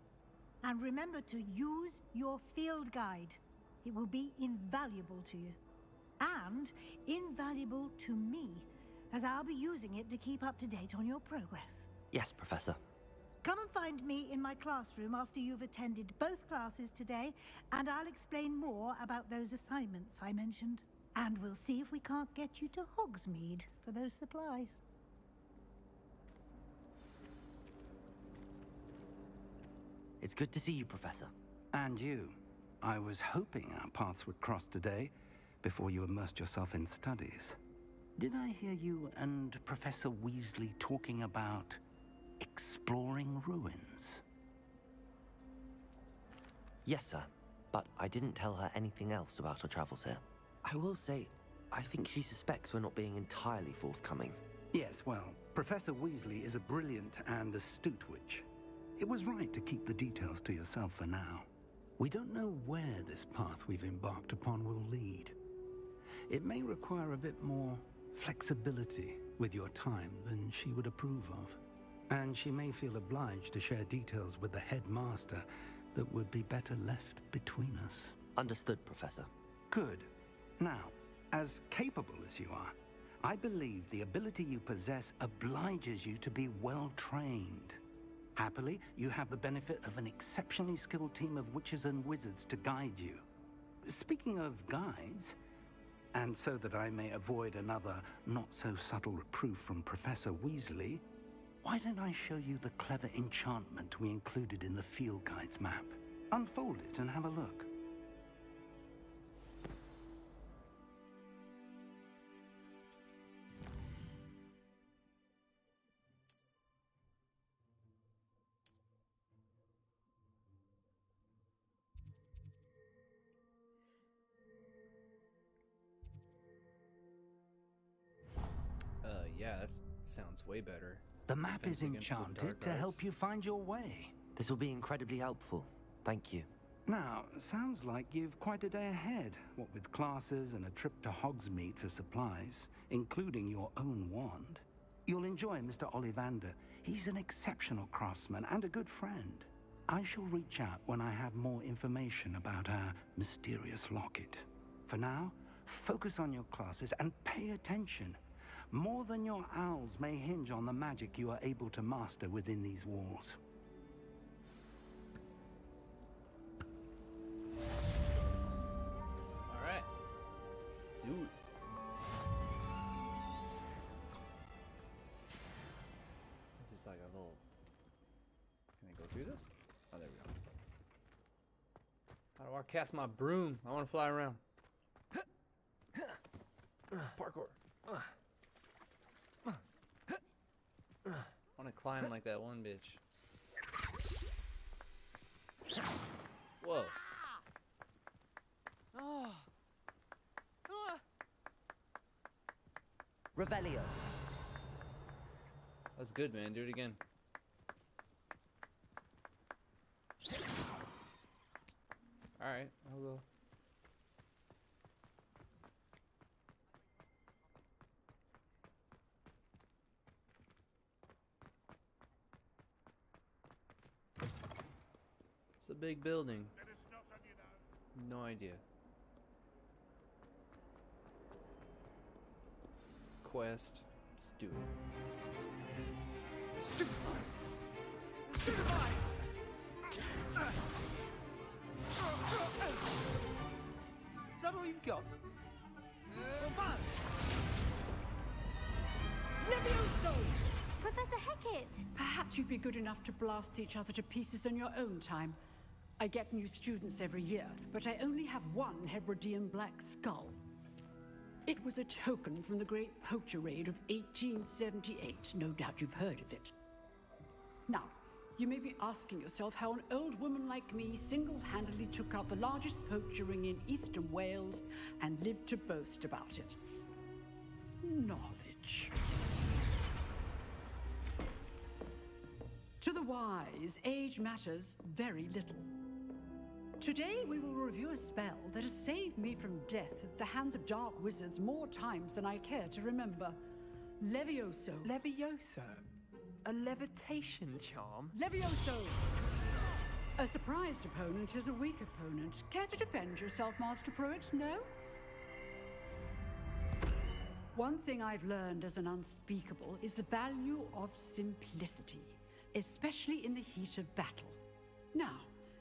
And remember to use your field guide. It will be invaluable to you. And invaluable to me, as I'll be using it to keep up to date on your progress. Yes, Professor. Come and find me in my classroom after you've attended both classes today, and I'll explain more about those assignments I mentioned. And we'll see if we can't get you to Hogsmeade for those supplies. It's good to see you, Professor. And you. I was hoping our paths would cross today, before you immersed yourself in studies. Did I hear you and Professor Weasley talking about exploring ruins? Yes, sir. But I didn't tell her anything else about our travels here. I will say, I think she suspects we're not being entirely forthcoming. Yes, well, Professor Weasley is a brilliant and astute witch. It was right to keep the details to yourself for now. We don't know where this path we've embarked upon will lead. It may require a bit more flexibility with your time than she would approve of. And she may feel obliged to share details with the headmaster that would be better left between us. Understood, Professor. Good. Now, as capable as you are, I believe the ability you possess obliges you to be well trained. Happily, you have the benefit of an exceptionally skilled team of witches and wizards to guide you. Speaking of guides, and so that I may avoid another not-so-subtle reproof from Professor Weasley, why don't I show you the clever enchantment we included in the field guide's map? Unfold it and have a look. Yeah, that sounds way better. The map is Defense against the enchanted dark to arts. help you find your way. This will be incredibly helpful. Thank you. Now, sounds like you've quite a day ahead, what with classes and a trip to Hogsmeade for supplies, including your own wand. You'll enjoy Mr. Ollivander. He's an exceptional craftsman and a good friend. I shall reach out when I have more information about our mysterious locket. For now, focus on your classes and pay attention. More than your owls may hinge on the magic you are able to master within these walls. Alright. Let's do it. This is like a little... Can I go through this? Oh, there we go. How do I cast my broom? I want to fly around. Parkour. I want to climb like that one bitch. Whoa. Oh. Revelio. That's good, man. Do it again. Alright, I'll go. It's a big building. No idea. Quest. Let's do it. Stupefy! Stupefy! Is that all you've got? Levioso! Professor Hecat! Perhaps you'd be good enough to blast each other to pieces in your own time. I get new students every year, but I only have one Hebridean black skull. It was a token from the Great Poacher Raid of 1878. No doubt you've heard of it. Now, you may be asking yourself how an old woman like me single-handedly took out the largest poacher ring in eastern Wales and lived to boast about it. Knowledge. To the wise, age matters very little. Today we will review a spell that has saved me from death at the hands of dark wizards more times than I care to remember. Levioso. Levioso? A levitation charm? Levioso! A surprised opponent is a weak opponent. Care to defend yourself, Master Pruitt? No? One thing I've learned as an unspeakable is the value of simplicity, especially in the heat of battle. Now,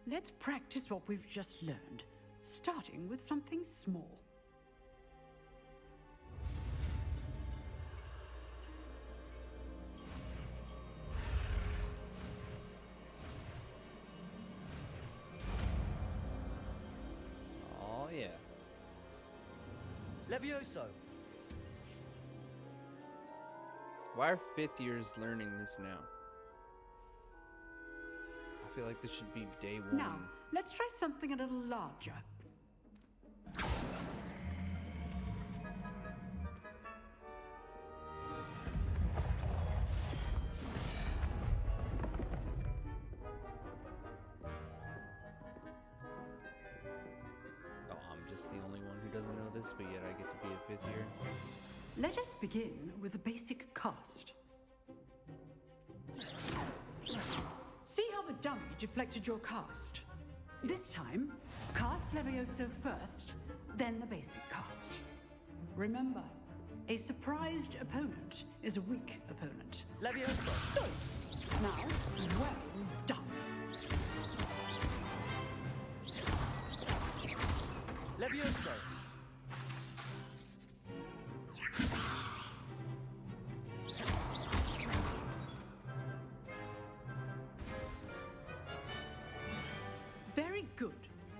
let's practice what we've just learned, starting with something small. Oh, yeah. Levioso. Why are 5th years learning this now? I feel like this should be day 1. Now, let's try something a little larger. Oh, I'm just the only one who doesn't know this, but yet I get to be a 5th year. Let us begin with the basic cast. See how the dummy deflected your cast? This time, cast Levioso first, then the basic cast. Remember, a surprised opponent is a weak opponent. Levioso. Now, well done. Levioso. Very good,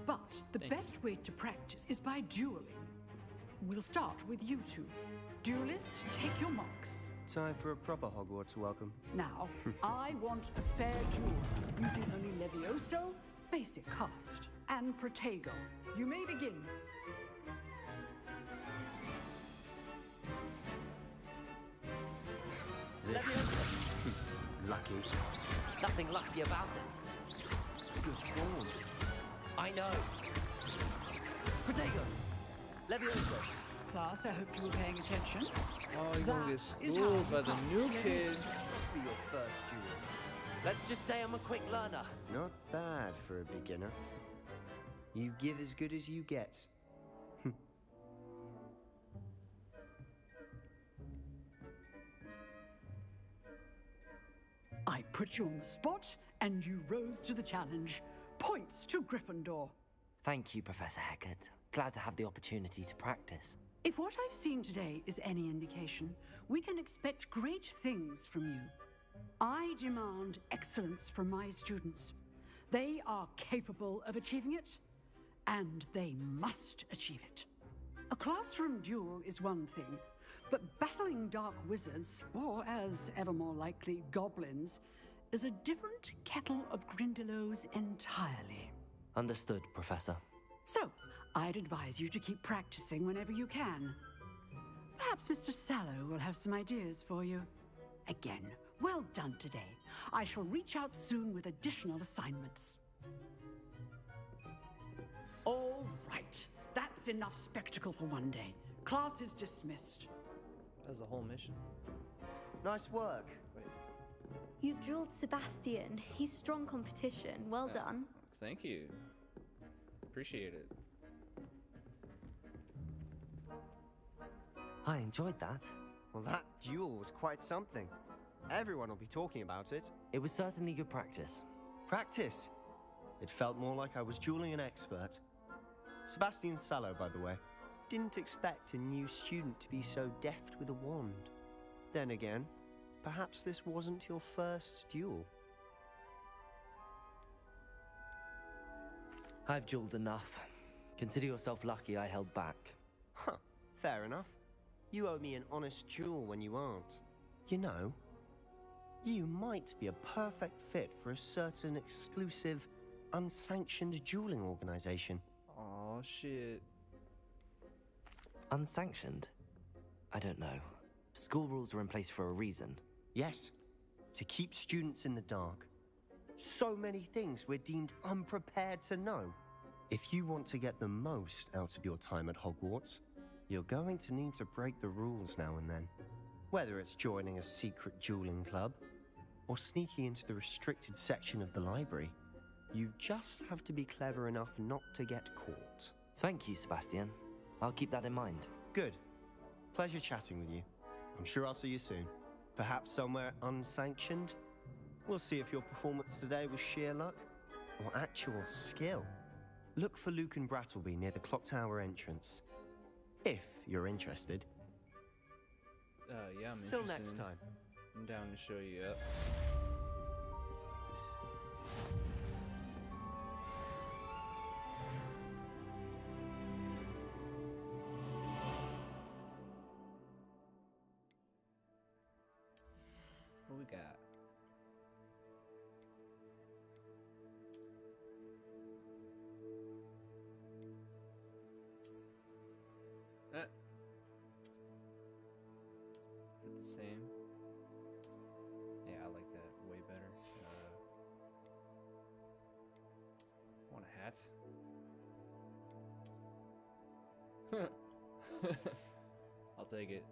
but the best way to practice is by dueling. We'll start with you two. Duelists, take your marks. Time for a proper Hogwarts welcome. Now, I want a fair duel, using only Levioso, basic cast, and Protego. You may begin. Lucky. Nothing lucky about it. Good form. I know. Protego. Levioso. Class, I hope you were paying attention. Oh, you're gonna get is schooled how by the pass new Levioso. kid. Must be your first duel. Let's just say I'm a quick learner. Not bad for a beginner. You give as good as you get. I put you on the spot, and you rose to the challenge. Points to Gryffindor. Thank you, Professor Heckard. Glad to have the opportunity to practice. If what I've seen today is any indication, we can expect great things from you. I demand excellence from my students. They are capable of achieving it, and they must achieve it. A classroom duel is one thing, but battling dark wizards, or as ever more likely, goblins, is a different kettle of Grindylows entirely. Understood, Professor. So, I'd advise you to keep practicing whenever you can. Perhaps Mr. Sallow will have some ideas for you. Again, well done today. I shall reach out soon with additional assignments. All right, that's enough spectacle for one day. Class is dismissed. That's the whole mission. Nice work. Wait. You drilled Sebastian. He's strong competition. Well done. Thank you. Appreciate it. I enjoyed that. Well, that duel was quite something. Everyone will be talking about it. It was certainly good practice. Practice? It felt more like I was dueling an expert. Sebastian Sallow, by the way. Didn't expect a new student to be so deft with a wand. Then again, perhaps this wasn't your first duel. I've dueled enough. Consider yourself lucky I held back. Huh, fair enough. You owe me an honest duel when you aren't. You know, you might be a perfect fit for a certain exclusive, unsanctioned dueling organization. Oh shit. Unsanctioned? I don't know. School rules are in place for a reason. Yes, to keep students in the dark. So many things we're deemed unprepared to know. If you want to get the most out of your time at Hogwarts, you're going to need to break the rules now and then. Whether it's joining a secret dueling club, or sneaking into the restricted section of the library, You just have to be clever enough not to get caught. Thank you, Sebastian. I'll keep that in mind. Good. Pleasure chatting with you. I'm sure I'll see you soon. Perhaps somewhere unsanctioned? We'll see if your performance today was sheer luck or actual skill. Look for Luke and Brattleby near the clock tower entrance. If you're interested. Yeah, I'm Till interested. next time. I'm down to show you up. What we got? Is it the same? Yeah, I like that way better. Want a hat? I'll take it.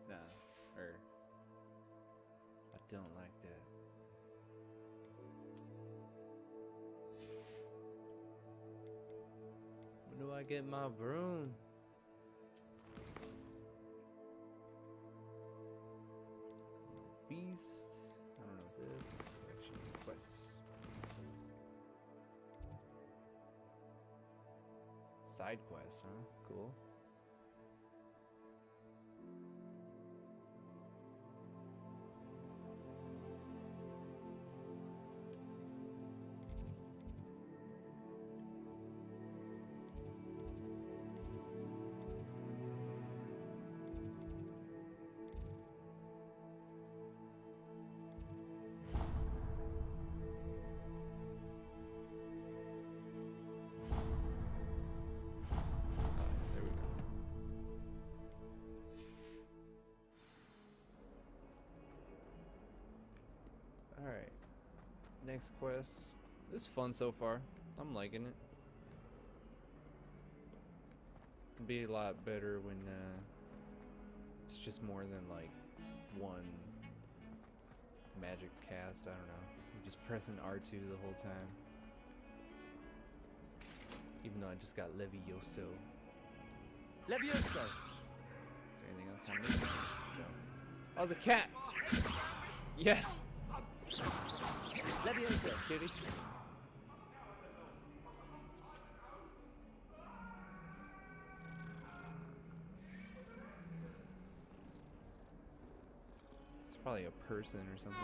Nah, I don't like that. When do I get my broom? Beast. I don't know this. Collections, quests. Side quests, huh? Cool. There we go. Alright. Next quest. This is fun so far. I'm liking it. It'll be a lot better when it's just more than like one magic cast. I don't know. You're just pressing R2 the whole time. Even though I just got Levioso. Levioso! Is there anything else coming? Jump. Oh, it's a cat! Yes! Levioso! Kitty. It's probably a person or something.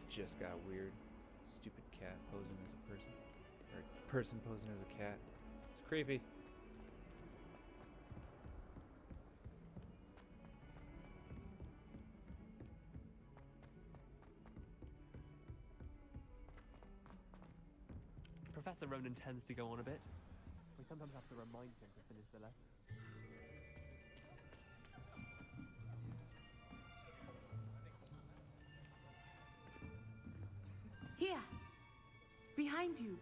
Just got weird. Stupid cat posing as a person. Or person posing as a cat. It's creepy. Professor Ronan tends to go on a bit. We sometimes have to remind him to finish the lesson. Here. Behind you.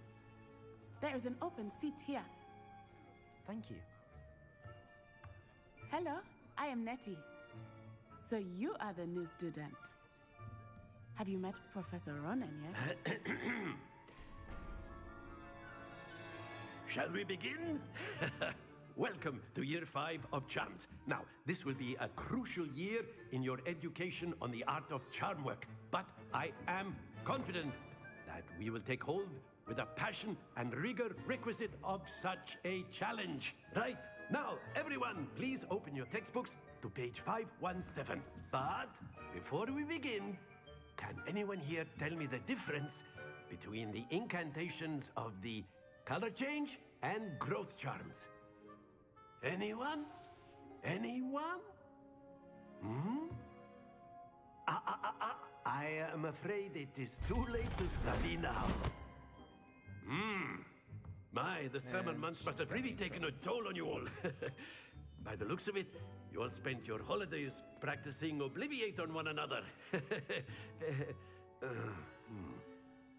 There is an open seat here. Thank you. Hello, I am Nettie. So you are the new student. Have you met Professor Ronan yet? Shall we begin? Welcome to Year 5 of Charms. Now, this will be a crucial year in your education on the art of charm work, but I am confident that we will take hold with the passion and rigor requisite of such a challenge. Right, now, everyone, please open your textbooks to page 517. But before we begin, can anyone here tell me the difference between the incantations of the color change and growth charms? Anyone? Anyone? Hmm? I am afraid it is too late to study now. My, the summer months must have really taken a toll on you all. By the looks of it, you all spent your holidays practicing Obliviate on one another.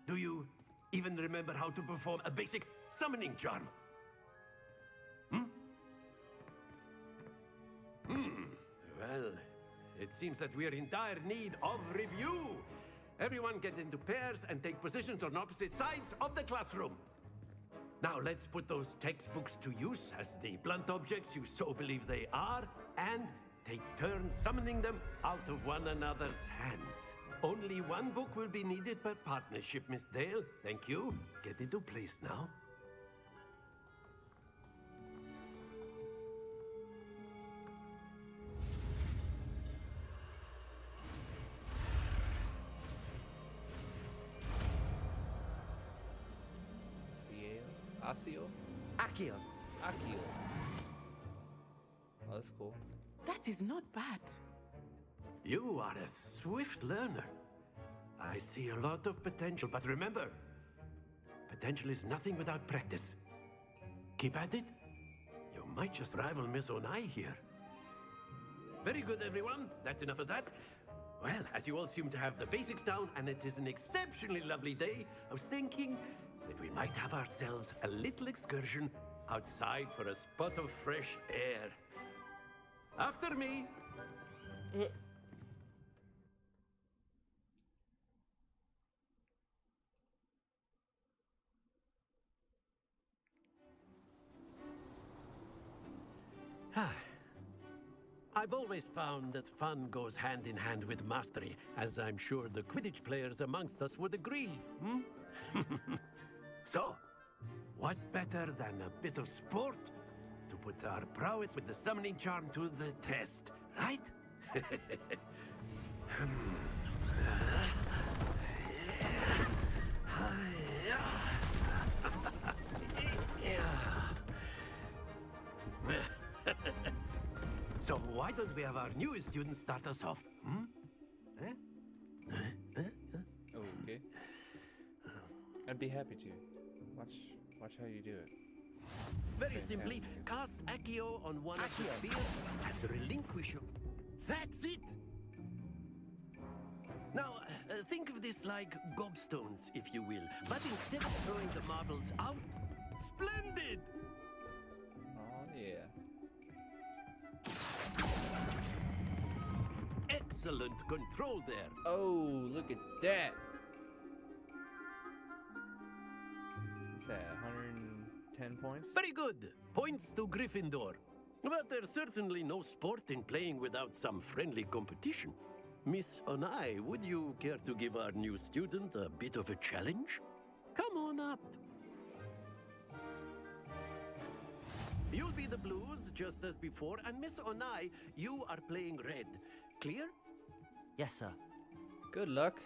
Do you even remember how to perform a basic summoning charm? Well, It seems that we are in dire need of review. Everyone get into pairs and take positions on opposite sides of the classroom. Now let's put those textbooks to use as the blunt objects you so believe they are, and take turns summoning them out of one another's hands. Only one book will be needed per partnership, Miss Dale. Thank you. Get into place now. Accio? Accio. Accio. Oh, that's cool. That is not bad. You are a swift learner. I see a lot of potential, but remember, potential is nothing without practice. Keep at it. You might just rival Miss Onai here. Very good, everyone. That's enough of that. Well, as you all seem to have the basics down, and it is an exceptionally lovely day, I was thinking that we might have ourselves a little excursion outside for a spot of fresh air. After me. I've always found that fun goes hand in hand with mastery, as I'm sure the Quidditch players amongst us would agree. So, what better than a bit of sport to put our prowess with the summoning charm to the test, right? So why don't we have our newest student start us off? Okay. I'd be happy to. Watch how you do it. Very simply, cast Accio on one of the spheres and relinquish your... That's it! Now, think of this like gobstones, if you will. But instead of throwing the marbles out, splendid! Oh, yeah. Excellent control there. Oh, look at that. What's that, 110 points? Very good. Points to Gryffindor. But there's certainly no sport in playing without some friendly competition. Miss Onai, would you care to give our new student a bit of a challenge? Come on up. You'll be the blues, just as before, and Miss Onai, you are playing red. Clear? Yes, sir. Good luck.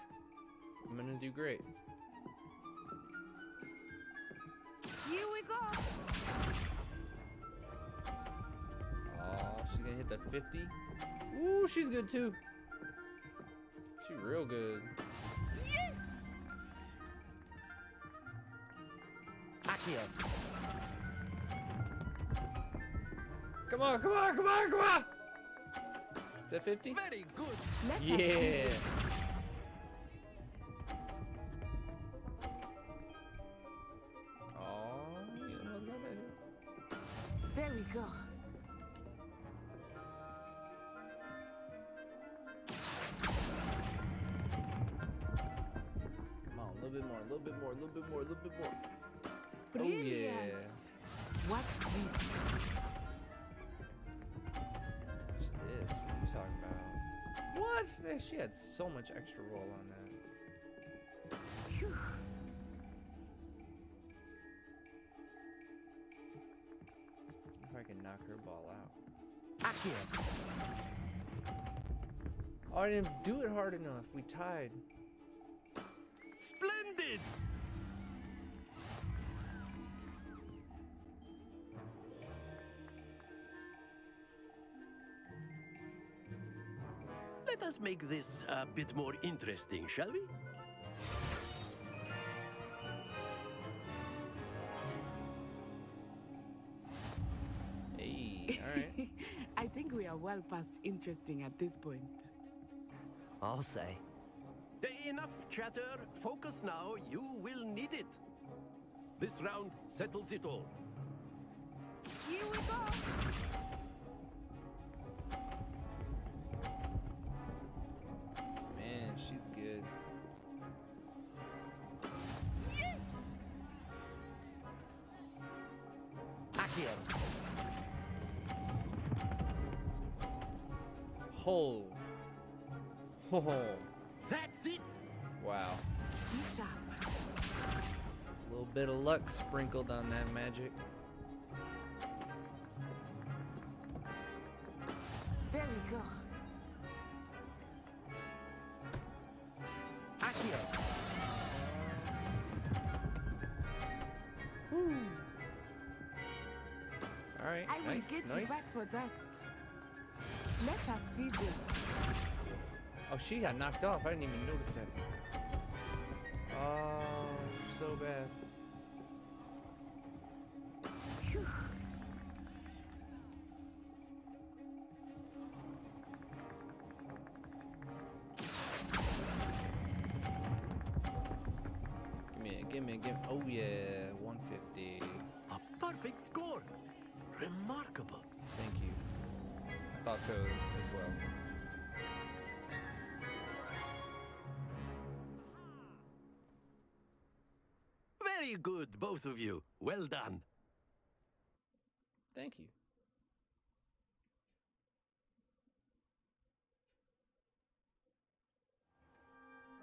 I'm gonna do great. Here we go. Oh, she's gonna hit that 50. Ooh, she's good too. She real good. Yes! Accio. Come on, come on, come on, come on! Is that 50? Very good. Yeah. Oh, you almost got that. There we go. Come on, a little bit more, a little bit more, a little bit more, a little bit more. Brilliant. Oh yeah. Watch this. What's this? What are you talking about? What? She had so much extra roll on that. Phew. If I can knock her ball out. Accio. Oh, I didn't do it hard enough. We tied. Splendid! Let us make this a bit more interesting, shall we? Hey, alright. I think we are well past interesting at this point. I'll say. Enough chatter. Focus now. You will need it. This round settles it all. Here we go. Accio. Hole. Oh. That's it! Wow. Be sharp. A little bit of luck sprinkled on that magic. There we go. Accio. Alright, I will nice, get you nice. back for that. Let us see this. Oh, she got knocked off. I didn't even notice that. Oh, so bad. Phew. Give me. Oh yeah, 150. A perfect score! Remarkable. Thank you. I thought so as well. Very good, both of you. Well done. Thank you.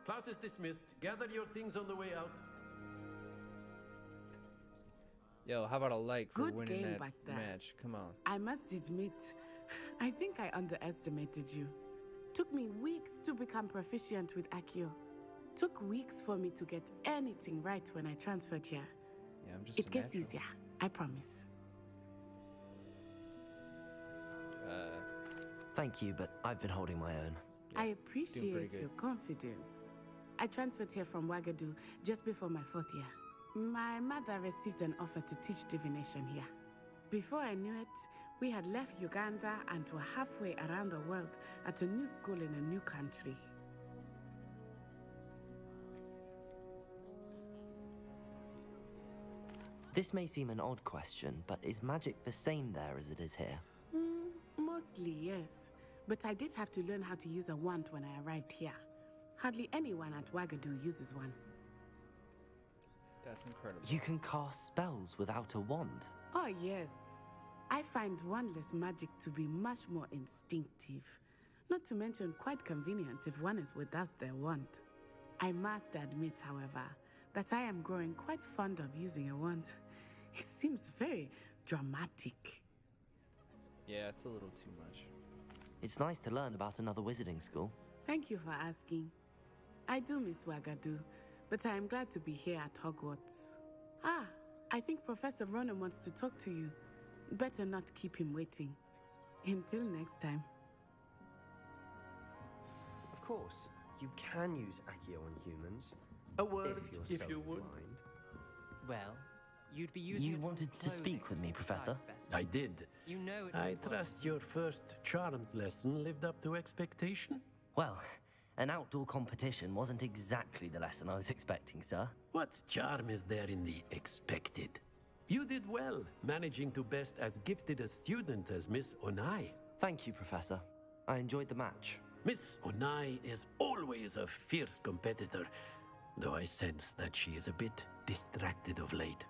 Class is dismissed. Gather your things on the way out. Yo, how about a like for Good winning game that back there. match? Come on. I must admit, I think I underestimated you. Took me weeks to become proficient with Accio. Took weeks for me to get anything right when I transferred here. Yeah, I'm just It a gets natural. easier, I promise. Thank you, but I've been holding my own. I pretty appreciate good. your confidence. I transferred here from Wagadu just before my 4th year. My mother received an offer to teach divination here. Before I knew it, we had left Uganda and were halfway around the world at a new school in a new country. This may seem an odd question, but is magic the same there as it is here? Mostly, yes. But I did have to learn how to use a wand when I arrived here. Hardly anyone at Wagadu uses one. That's incredible. You can cast spells without a wand. Oh, yes. I find wandless magic to be much more instinctive. Not to mention quite convenient if one is without their wand. I must admit, however, that I am growing quite fond of using a wand. It seems very dramatic. Yeah, it's a little too much. It's nice to learn about another wizarding school. Thank you for asking. I do miss Wagadu, but I am glad to be here at Hogwarts. Ah, I think Professor Ronan wants to talk to you. Better not keep him waiting. Until next time. Of course, you can use Accio on humans. A word, if you're if so you would. inclined. Well, you'd be using You it wanted on to speak clothing with me, besides Professor? vest. I did. You know it I involves trust your first charms lesson lived up to expectation? Well, an outdoor competition wasn't exactly the lesson I was expecting, sir. What charm is there in the expected? You did well, managing to best as gifted a student as Miss Onai. Thank you, Professor. I enjoyed the match. Miss Onai is always a fierce competitor, though I sense that she is a bit distracted of late.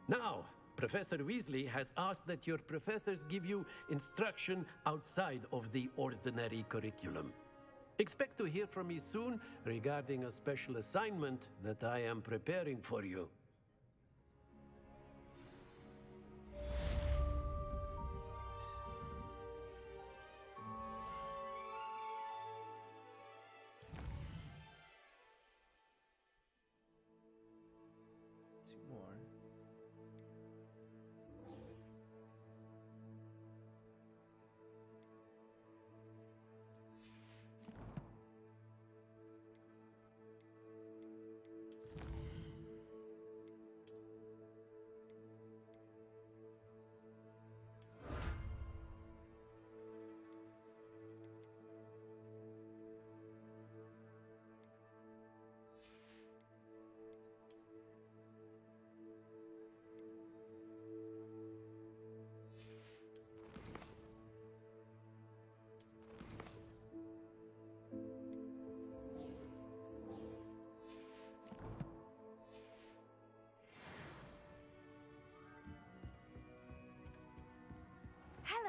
Now, Professor Weasley has asked that your professors give you instruction outside of the ordinary curriculum. Expect to hear from me soon regarding a special assignment that I am preparing for you. Two more.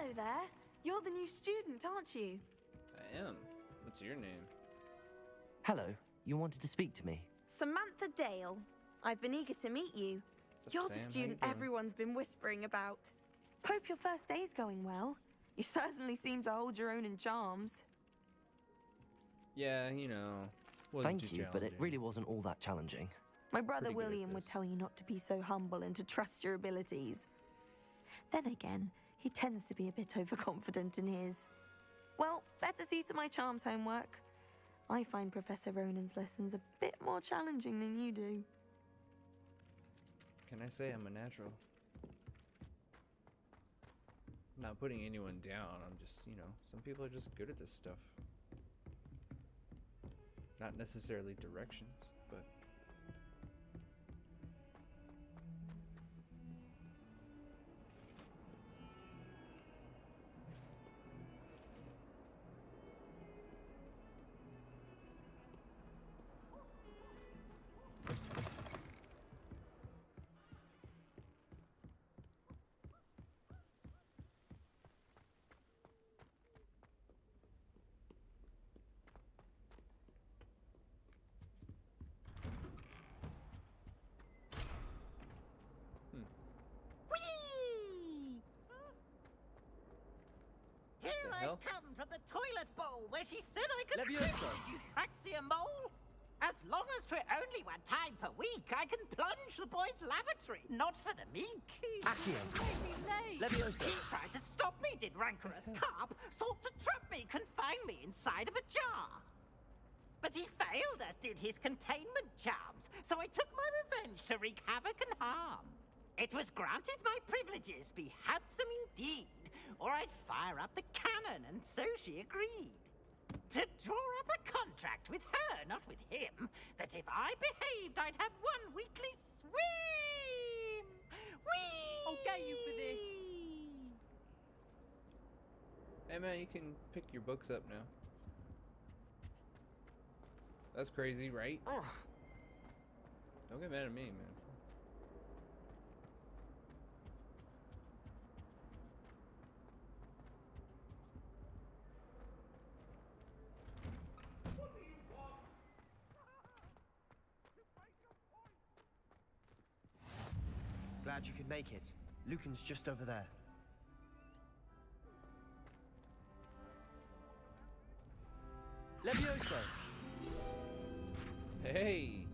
Hello there. You're the new student, aren't you? I am. What's your name? Hello, you wanted to speak to me? Samantha Dale. I've been eager to meet you. What's up, You're Sam? the How you student doing? everyone's been whispering about. Hope your first day's going well. You certainly seem to hold your own in charms. Yeah, you know. Wasn't Thank too you, but it challenging. really wasn't all that challenging. My brother Pretty good at William would this. tell you not to be so humble and to trust your abilities. Then again, he tends to be a bit overconfident in his. Well, better see to my charms homework. I find Professor Ronan's lessons a bit more challenging than you do. Can I say I'm a natural? I'm not putting anyone down. I'm just, you know, some people are just good at this stuff. Not necessarily directions, but Whee! Here The I hell? come from the toilet bowl where she said I could Leviosa. fit, you praxia mole. As long as 'twere only one time per week, I can plunge the boy's lavatory, not for the meek. Accio. I'll be late. Leviosa. He tried to stop me, did rancorous carp, sought to trap me, confine me inside of a jar. But he failed, as did his containment charms, so I took my revenge to wreak havoc and harm. It was granted my privileges be handsome indeed, or I'd fire up the cannon, and so she agreed. To draw up a contract with her, not with him, that if I behaved, I'd have one weekly swim! Whee! I'll get you for this. hey man, you can pick your books up now. That's crazy, right? Don't get mad at me, man. Glad you could make it. Lucan's just over there. Levioso! Hey!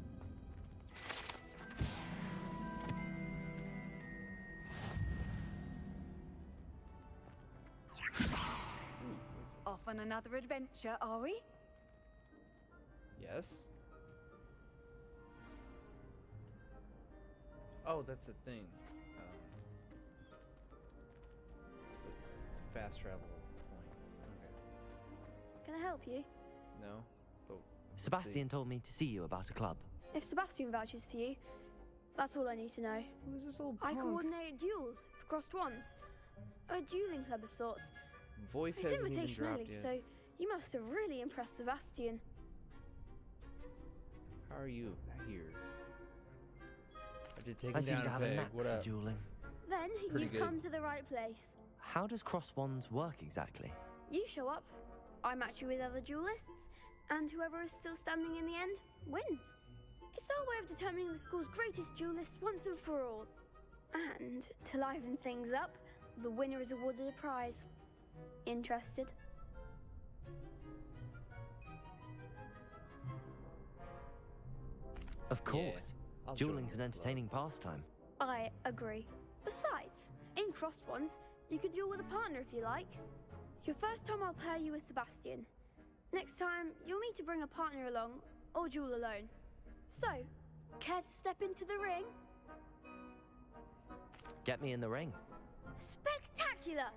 Off on another adventure, are we? Yes? Oh, that's a thing. It's a fast travel point. Okay. Can I help you? No? But Sebastian told me to see you about a club. If Sebastian vouches for you, that's all I need to know. Who is this old I punk? coordinate duels for crossed ones. A dueling club of sorts. Voice It's hasn't even invitation dropped only, yet. so you must have really impressed Sebastian. How are you here? I did take I him seem down to a have a peg. knack What for up? dueling. Then Pretty you've good. come to the right place. How does cross wands work exactly? You show up, I match you with other duelists, and whoever is still standing in the end wins. It's our way of determining the school's greatest duelist once and for all. And to liven things up, the winner is awarded a prize. Interested? Of course. I'll join Dueling's an your club. entertaining pastime. I agree. Besides, in crossed ones, you could duel with a partner if you like. Your first time I'll pair you with Sebastian. Next time, you'll need to bring a partner along, or duel alone. So, care to step into the ring? Get me in the ring. Spectacular!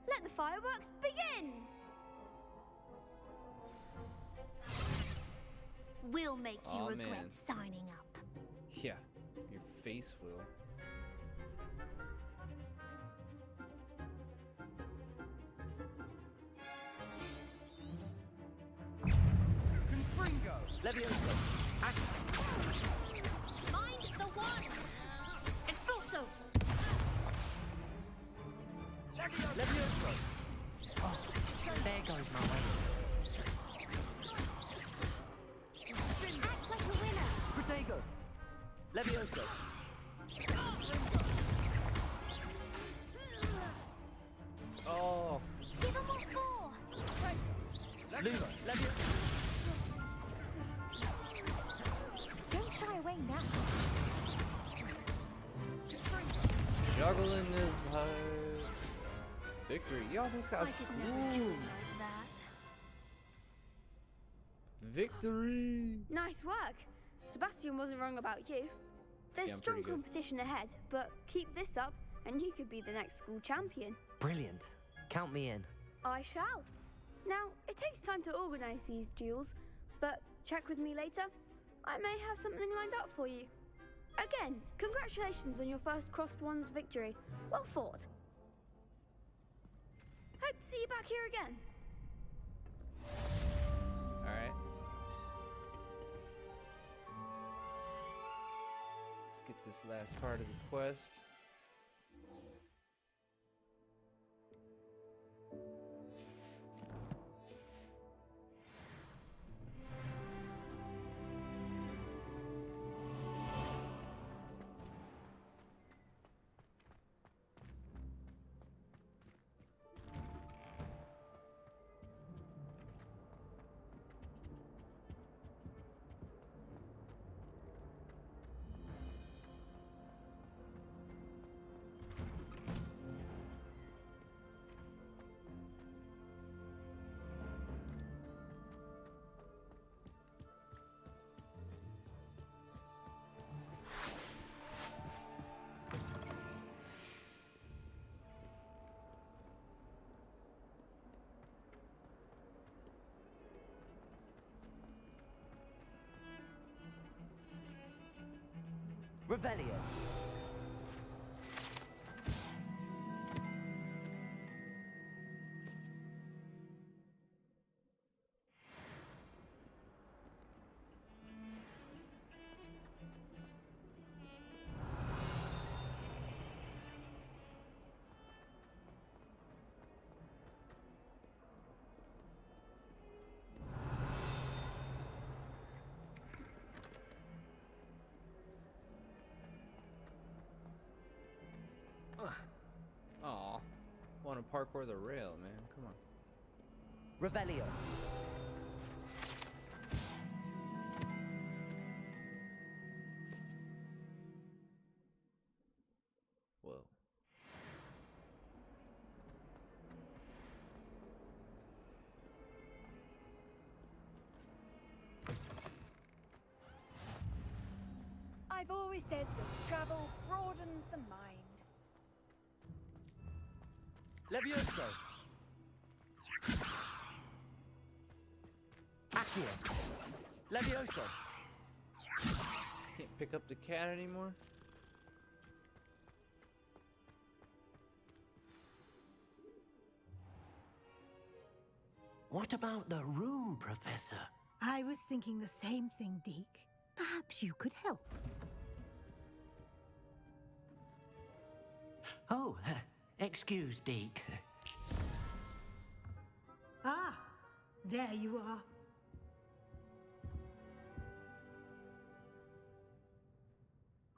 Let the fireworks begin! We'll make you Aw, regret man. signing up. Yeah, your face will. Confringo! Levioso! Mind the one! Expulso! Levioso! There goes my way. Act like a winner. Protego! Levioso! Oh. Give them what for. Luma! Levioso! Don't shy away now. Juggling is my victory. Y'all just got I could never schooled. join like that. Victory! Nice work. Sebastian wasn't wrong about you. There's Yeah, I'm strong pretty good. competition ahead, but keep this up and you could be the next school champion. Brilliant. Count me in. I shall. Now, it takes time to organise these duels, but check with me later. I may have something lined up for you. Again, congratulations on your first Crossed Wands victory. Well fought. Hope to see you back here again. Alright. Let's get this last part of the quest. Revelio. Aw. Want to parkour the rail, man. Come on. Revelio. Whoa. I've always said that travel broadens the mind. Levioso. Accio. Levioso. Can't pick up the cat anymore? What about the room, Professor? I was thinking the same thing, Deke. Perhaps you could help. Oh, excuse, Deke. Ah, there you are.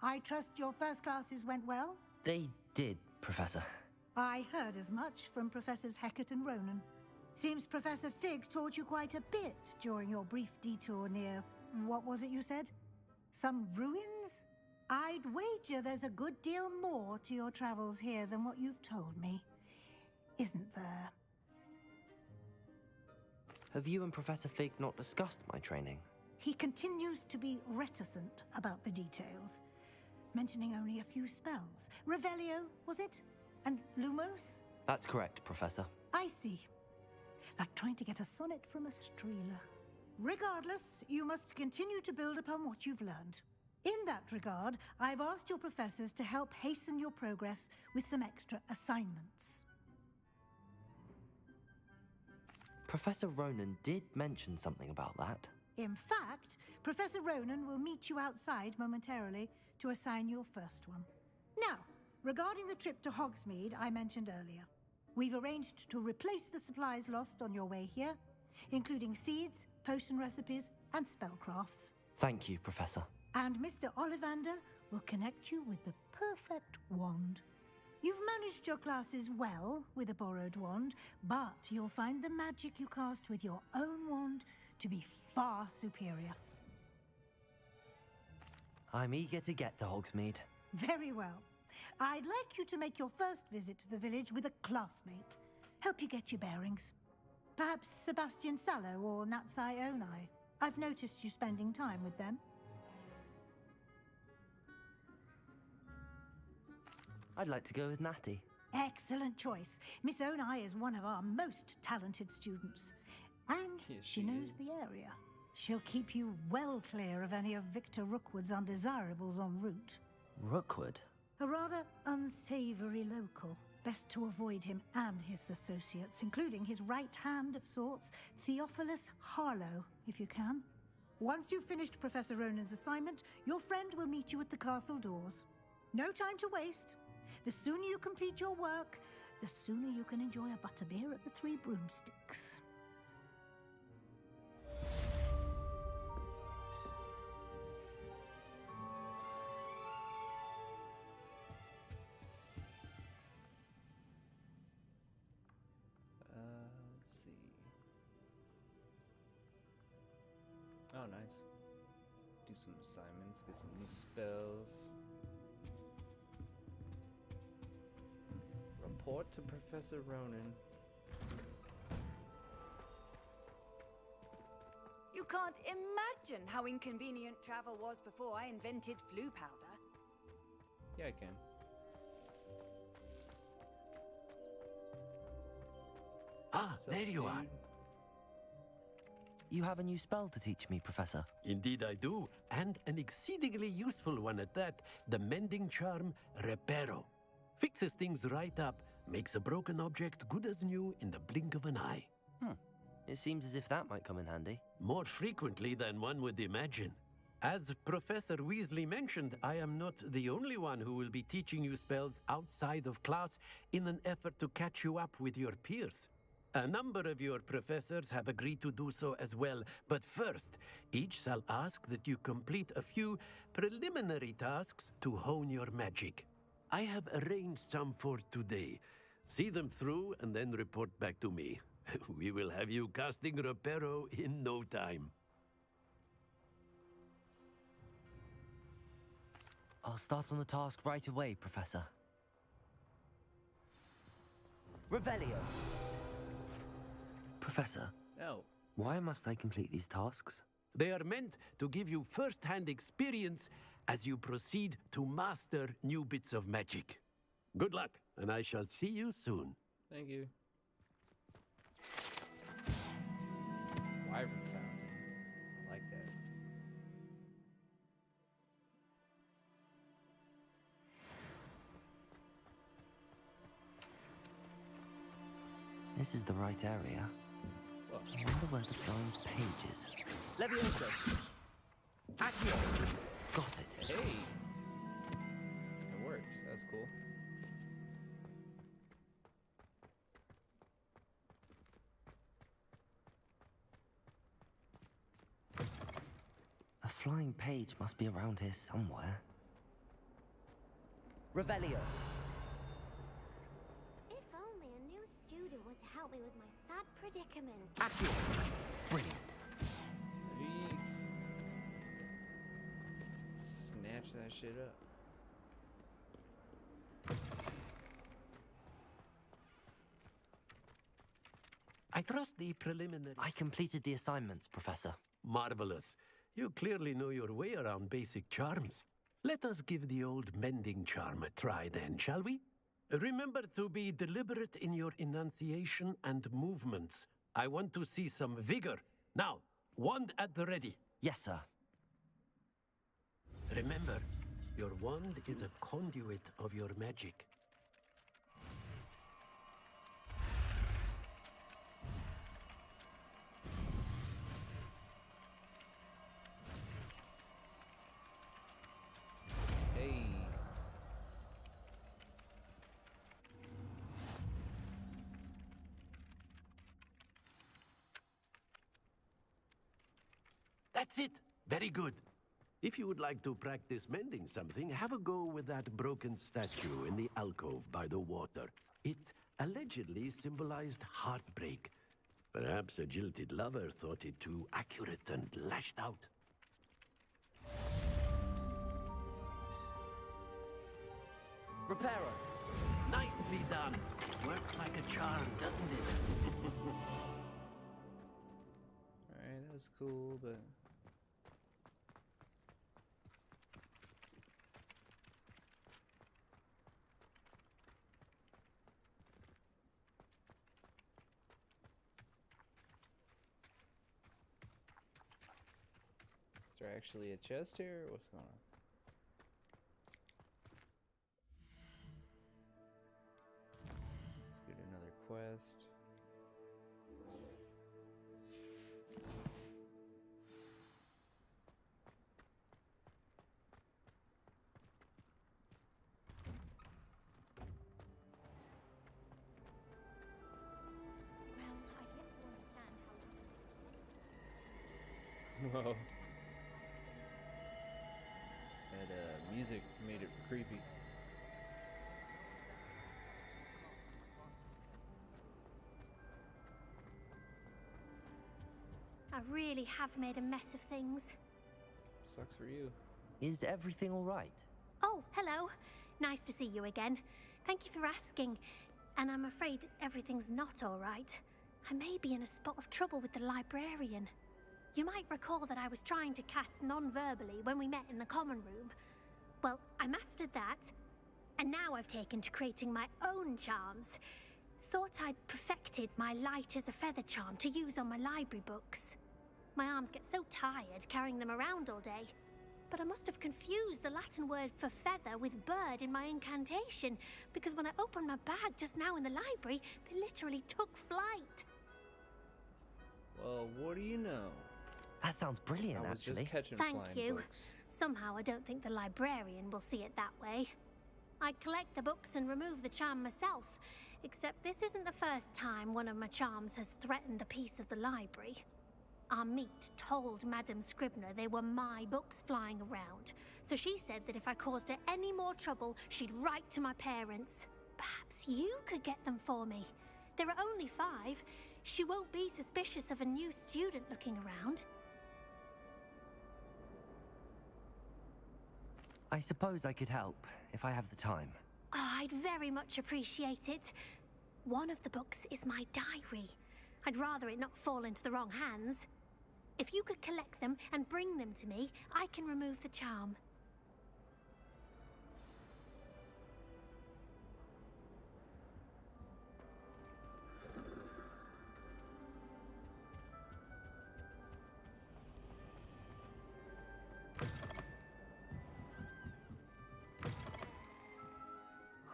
I trust your first classes went well? They did, Professor. I heard as much from Professors Hecat and Ronan. Seems Professor Fig taught you quite a bit during your brief detour near... what was it you said? Some ruins? I'd wager there's a good deal more to your travels here than what you've told me. Isn't there? Have you and Professor Fig not discussed my training? He continues to be reticent about the details, mentioning only a few spells. Revelio, was it? And Lumos? That's correct, Professor. I see. Like trying to get a sonnet from a streeler. Regardless, you must continue to build upon what you've learned. In that regard, I've asked your professors to help hasten your progress with some extra assignments. Professor Ronan did mention something about that. In fact, Professor Ronan will meet you outside momentarily to assign your first one. Now, regarding the trip to Hogsmeade I mentioned earlier. We've arranged to replace the supplies lost on your way here, including seeds, potion recipes, and spellcrafts. Thank you, Professor. And Mr. Ollivander will connect you with the perfect wand. You've managed your classes well with a borrowed wand, but you'll find the magic you cast with your own wand to be far superior. I'm eager to get to Hogsmeade. Very well. I'd like you to make your first visit to the village with a classmate. Help you get your bearings. Perhaps Sebastian Sallow or Natsai Onai. I've noticed you spending time with them. I'd like to go with Natty. Excellent choice. Miss Onai is one of our most talented students. And Yes, she she knows is. the area. She'll keep you well clear of any of Victor Rookwood's undesirables en route. Rookwood? A rather unsavory local. Best to avoid him and his associates, including his right hand of sorts, Theophilus Harlow, if you can. Once you've finished Professor Ronan's assignment, your friend will meet you at the castle doors. No time to waste. The sooner you complete your work, the sooner you can enjoy a butterbeer at the Three Broomsticks. Let's see. Oh, nice. Do some assignments, get some new spells. Report to Professor Ronan. You can't imagine how inconvenient travel was before I invented flu powder. Yeah, I can. Ah, What's up, there you are. dude? You have a new spell to teach me, Professor. Indeed I do, and an exceedingly useful one at that. The mending charm, Reparo. Fixes things right up, makes a broken object good as new in the blink of an eye. It seems as if that might come in handy. More frequently than one would imagine. As Professor Weasley mentioned, I am not the only one who will be teaching you spells outside of class in an effort to catch you up with your peers. A number of your professors have agreed to do so as well, but first, each shall ask that you complete a few preliminary tasks to hone your magic. I have arranged some for today. See them through and then report back to me. We will have you casting Reparo in no time. I'll start on the task right away, Professor. Revelio! Professor, No. why must I complete these tasks? They are meant to give you first-hand experience as you proceed to master new bits of magic. Good luck, and I shall see you soon. Thank you. Wyvern fountain. I like that. This is the right area. Well, I wonder where the flying page is. Leviosa! Accio! Got it. hey! It works. That's cool. A flying page must be around here somewhere. Revelio! If only a new student were to help me with my sad predicament. Accio! Brilliant. Peace. Snatch that shit up. I trust the preliminary... I completed the assignments, Professor. Marvelous. You clearly know your way around basic charms. Let us give the old mending charm a try then, shall we? Remember to be deliberate in your enunciation and movements. I want to see some vigor. Now, wand at the ready. Yes, sir. Remember, your wand is a conduit of your magic. Hey. That's it. Very good. If you would like to practice mending something, have a go with that broken statue in the alcove by the water. It allegedly symbolized heartbreak. Perhaps a jilted lover thought it too accurate and lashed out. Reparo. Nicely done. Works like a charm, doesn't it? Alright, that was cool, but... Is there actually a chest here, or what's going on? Let's get another quest. Whoa. That music made it creepy. I really have made a mess of things. Sucks for you. Is everything all right? Oh, hello. Nice to see you again. Thank you for asking. And I'm afraid everything's not all right. I may be in a spot of trouble with the librarian. You might recall that I was trying to cast non-verbally when we met in the common room. Well, I mastered that, and now I've taken to creating my own charms. Thought I'd perfected my light as a feather charm to use on my library books. My arms get so tired carrying them around all day. But I must have confused the Latin word for feather with bird in my incantation, because when I opened my bag just now in the library, they literally took flight. Well, what do you know? That sounds brilliant, I was actually. just catching Thank flying you. books. Somehow I don't think the librarian will see it that way. I collect the books and remove the charm myself, except this isn't the first time one of my charms has threatened the peace of the library. Our meet told Madame Scribner they were my books flying around, so she said that if I caused her any more trouble, she'd write to my parents. Perhaps you could get them for me. There are only 5. She won't be suspicious of a new student looking around. I suppose I could help, if I have the time. Oh, I'd very much appreciate it. One of the books is my diary. I'd rather it not fall into the wrong hands. If you could collect them and bring them to me, I can remove the charm.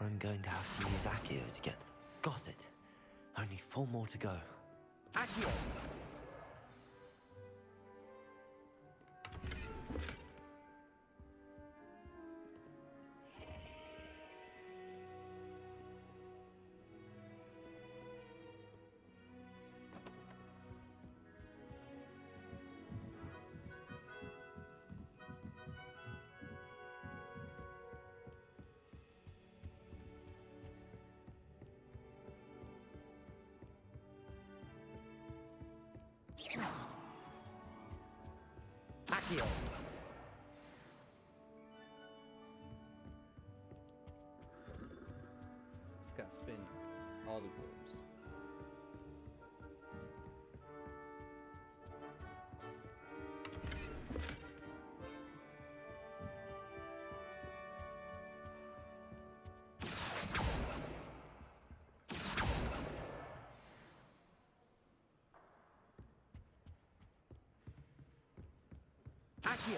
I'm going to have to use Accio to get... Got it. Only 4 more to go. Accio! Accio! Just got spin all the globes. Accio!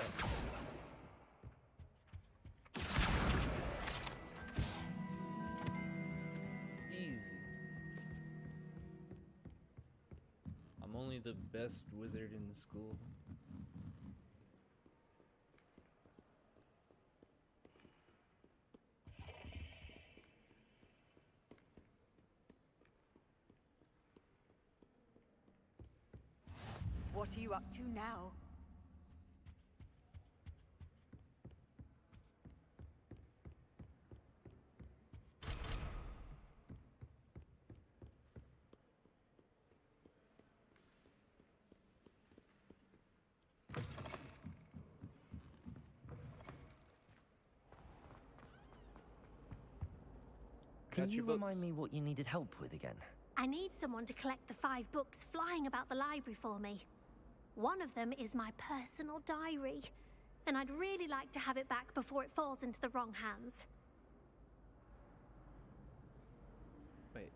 Easy. I'm only the best wizard in the school. What are you up to now? Can Got you your remind books. me what you needed help with again? I need someone to collect the 5 books flying about the library for me. One of them is my personal diary, and I'd really like to have it back before it falls into the wrong hands. Wait.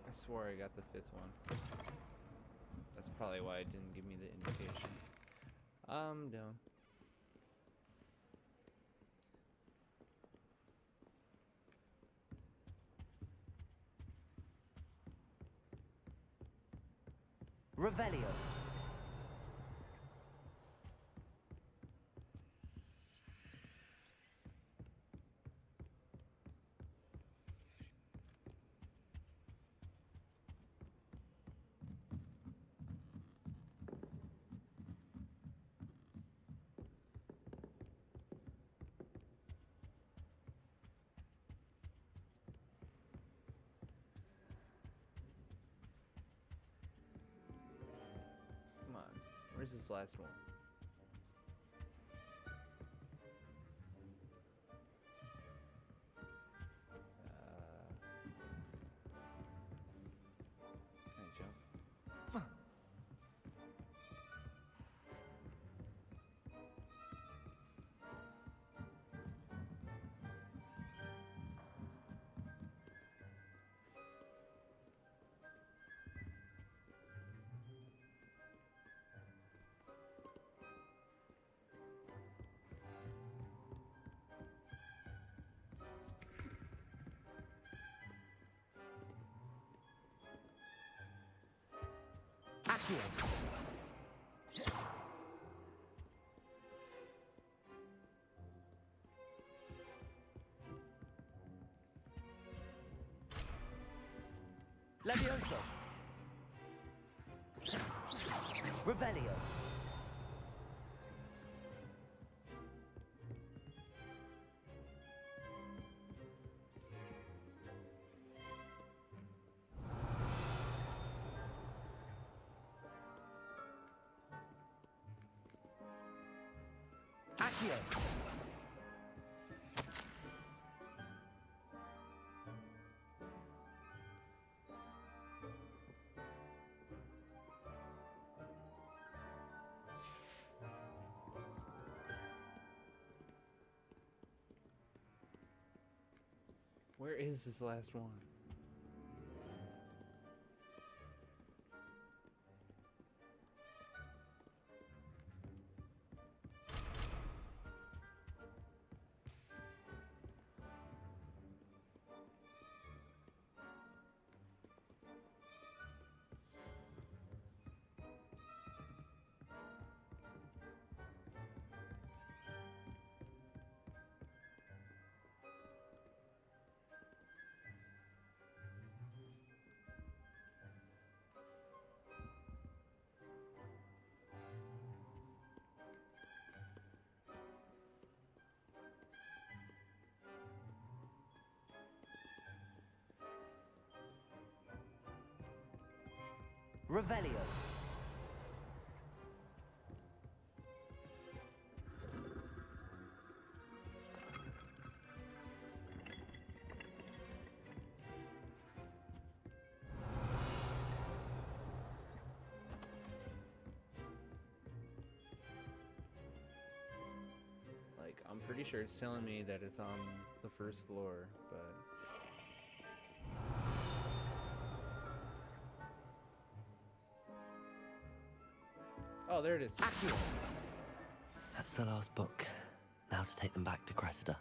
I swore I got the 5th one. That's probably why it didn't give me the indication. No. Revelio. Come on. Where's this last one? Can I jump? Accio. Levioso. Revelio. Accio. Where is this last one? Revelio. Like, I'm pretty sure it's telling me that it's on the first floor, but... Oh, there it is. Accio. That's the last book. Now to take them back to Cressida.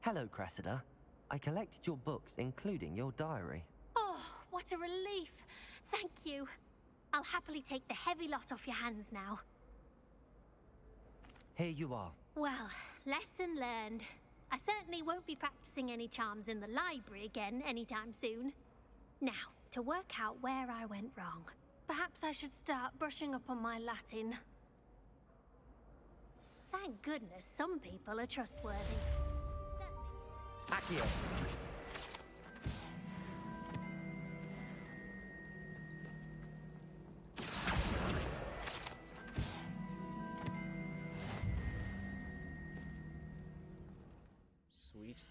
Hello, Cressida. I collected your books, including your diary. Oh, what a relief. Thank you. I'll happily take the heavy lot off your hands now. Here you are. Well, lesson learned. I certainly won't be practicing any charms in the library again anytime soon. Now, to work out where I went wrong. Perhaps I should start brushing up on my Latin. Thank goodness some people are trustworthy. Accio. Sweet.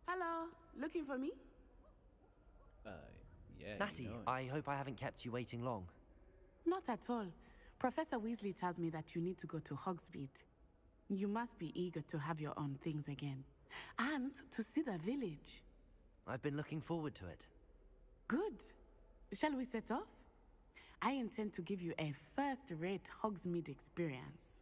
Hello, looking for me? Yeah. Natty, you know it. I hope I haven't kept you waiting long. Not at all. Professor Weasley tells me that you need to go to Hogsmeade. You must be eager to have your own things again. And to see the village. I've been looking forward to it. Good. Shall we set off? I intend to give you a first-rate Hogsmeade experience.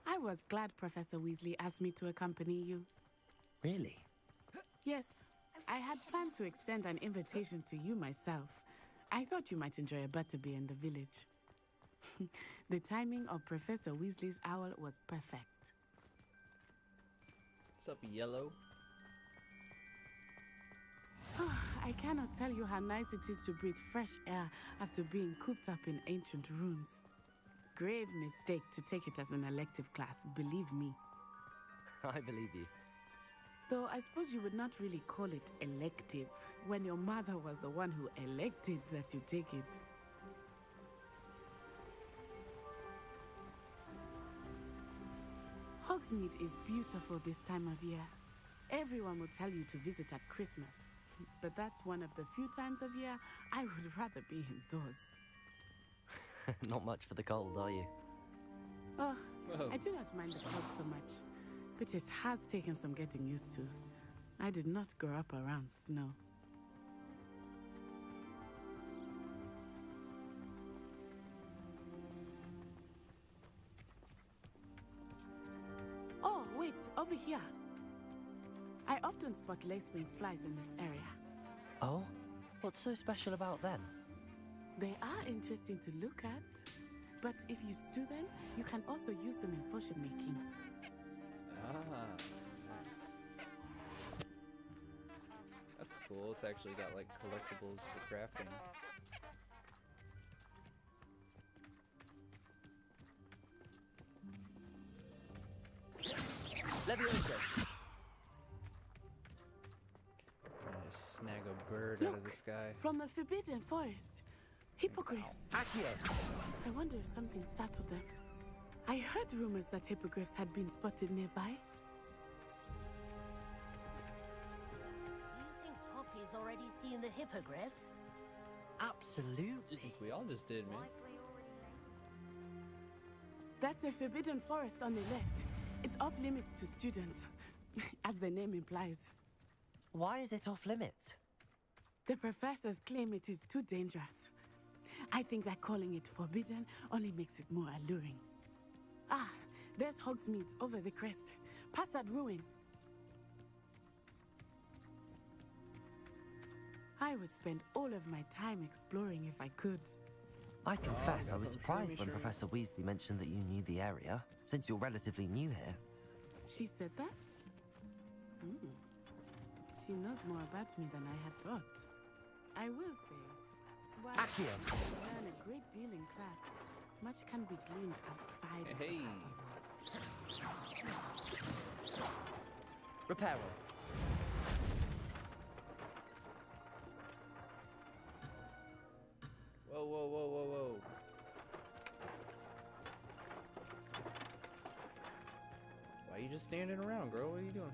I was glad Professor Weasley asked me to accompany you. Really? Yes, I had planned to extend an invitation to you myself. I thought you might enjoy a butterbeer in the village. The timing of Professor Weasley's owl was perfect. What's up, Yellow? I cannot tell you how nice it is to breathe fresh air after being cooped up in ancient rooms. Grave mistake to take it as an elective class, believe me. I believe you. Though I suppose you would not really call it elective when your mother was the one who elected that you take it. Hogsmeade is beautiful this time of year. Everyone will tell you to visit at Christmas. But that's one of the few times of year I would rather be indoors. Not much for the cold, are you? Oh, I do not mind the cold so much. But it has taken some getting used to. I did not grow up around snow. Oh, wait, over here. I often spot lacewing flies in this area. Oh? What's so special about them? They are interesting to look at. But if you stew them, you can also use them in potion making. Ah. That's cool. It's actually got like collectibles for crafting. Leviosa! Trying to snag a bird out of the sky. From the Forbidden Forest. Hippogriffs. Accio! I wonder if something startled them. I heard rumors that hippogriffs had been spotted nearby. You think Poppy's already seen the hippogriffs? Absolutely. We all just did, man. That's the Forbidden Forest on the left. It's off limits to students, as the name implies. Why is it off limits? The professors claim it is too dangerous. I think that calling it forbidden only makes it more alluring. Ah, there's Hogsmeade over the crest. Past that ruin. I would spend all of my time exploring if I could. I confess I was got some surprised shroomy when shrooms. Professor Weasley mentioned that you knew the area, since you're relatively new here. She said that? Hmm. She knows more about me than I had thought. I will say, while I Accio. learn a great deal in class, much can be gleaned outside of the Hey. castle walls. Reparo. Whoa, whoa, whoa, whoa, whoa. Why are you just standing around, girl? What are you doing?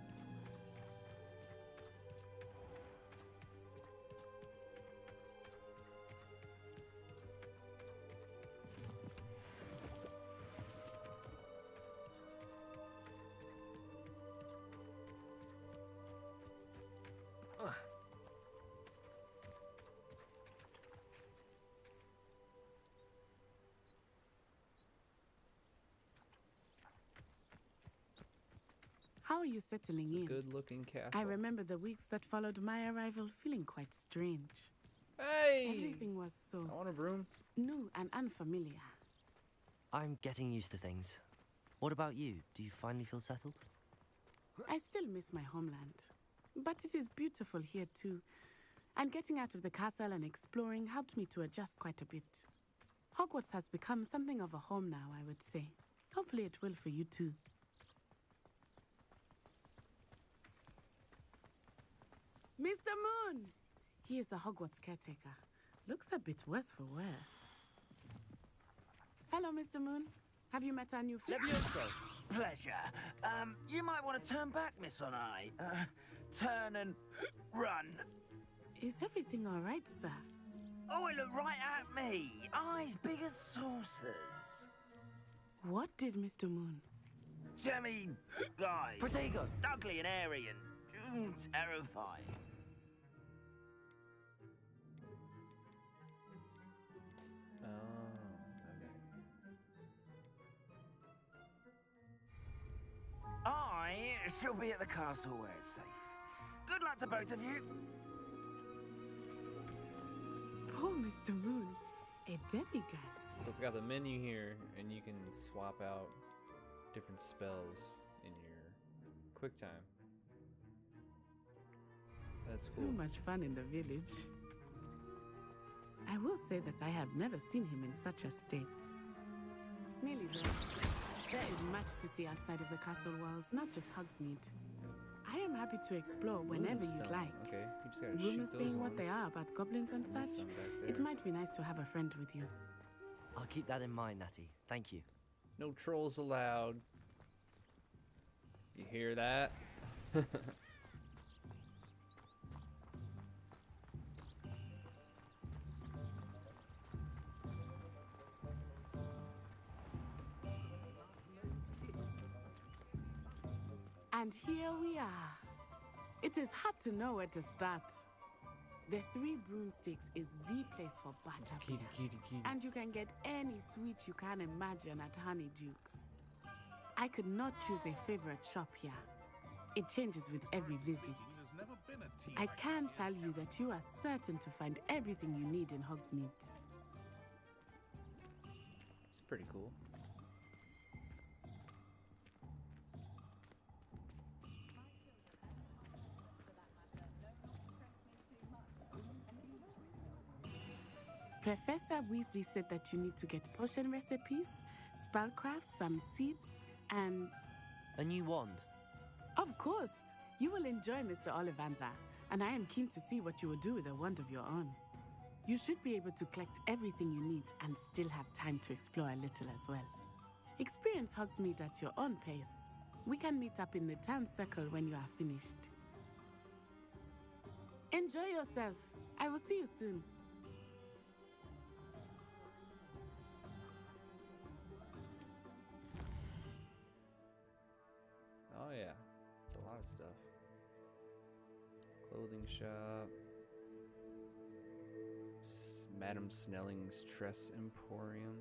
How are you settling It's a in? good-looking castle. I remember the weeks that followed my arrival feeling quite strange. Hey! Everything was so I want a broom. new and unfamiliar. I'm getting used to things. What about you? Do you finally feel settled? I still miss my homeland, but it is beautiful here too. And getting out of the castle and exploring helped me to adjust quite a bit. Hogwarts has become something of a home now, I would say. Hopefully it will for you too. Mr. Moon! He is the Hogwarts caretaker. Looks a bit worse for wear. Hello, Mr. Moon. Have you met our new friend? Levioso. Pleasure. You might want to turn back, Miss On Eye. Turn and run. Is everything all right, sir? Oh, it looked right at me. Eyes big as saucers. What did Mr. Moon? Jemmy guy. Protego. Ugly and airy and terrifying. Oh, okay. I shall be at the castle where it's safe. Good luck to both of you. Poor Mr. Moon, a demiguise. So it's got the menu here, and you can swap out different spells in your quick time. That's cool. Too much fun in the village. I will say that I have never seen him in such a state. Merely though, there is much to see outside of the castle walls, not just Hogsmeade. I am happy to explore whenever you'd Moonstone. like. Okay, you just gotta Rumors shoot those being what they ones. are about goblins and And there's such, some back it there. might be nice to have a friend with you. I'll keep that in mind, Natty. Thank you. No trolls allowed. You hear that? And here we are. It is hard to know where to start. The Three Broomsticks is the place for butterbeer. And you can get any sweet you can imagine at Honeydukes. I could not choose a favorite shop here. It changes with every visit. I can tell you that you are certain to find everything you need in Hogsmeade. It's pretty cool. Professor Weasley said that you need to get potion recipes, spellcrafts, some seeds, and... A new wand. Of course! You will enjoy Mr. Ollivander, and I am keen to see what you will do with a wand of your own. You should be able to collect everything you need and still have time to explore a little as well. Experience Hogsmeade at your own pace. We can meet up in the town circle when you are finished. Enjoy yourself. I will see you soon. Oh yeah, it's a lot of stuff. Clothing shop. Madam Snelling's Tress Emporium.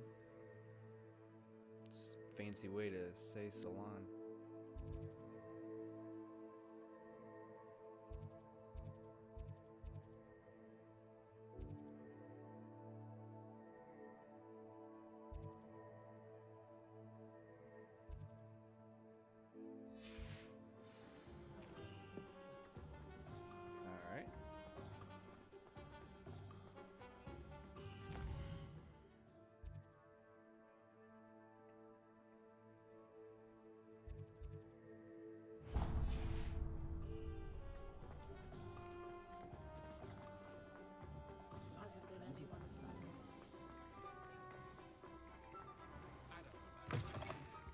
It's a fancy way to say salon.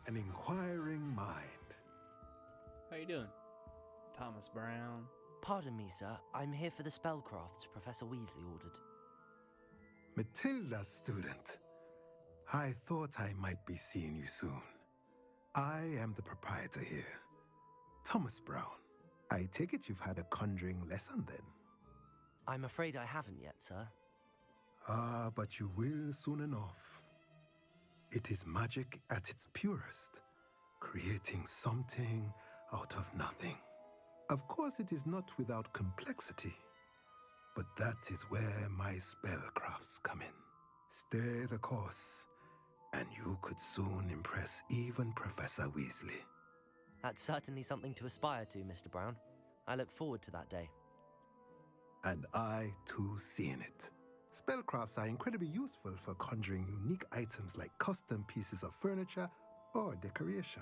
an inquiring mind. How you doing, Thomas Brown? Pardon me, sir. I'm here for the spellcrafts Professor Weasley ordered. Matilda, student. I thought I might be seeing you soon. I am the proprietor here, Thomas Brown. I take it you've had a conjuring lesson then? I'm afraid I haven't yet, sir. Ah, but you will soon enough. It is magic at its purest, creating something out of nothing. Of course, it is not without complexity, but that is where my spellcrafts come in. Stay the course, and you could soon impress even Professor Weasley. That's certainly something to aspire to, Mr. Brown. I look forward to that day. And I, too, seeing it. Spellcrafts are incredibly useful for conjuring unique items like custom pieces of furniture or decoration.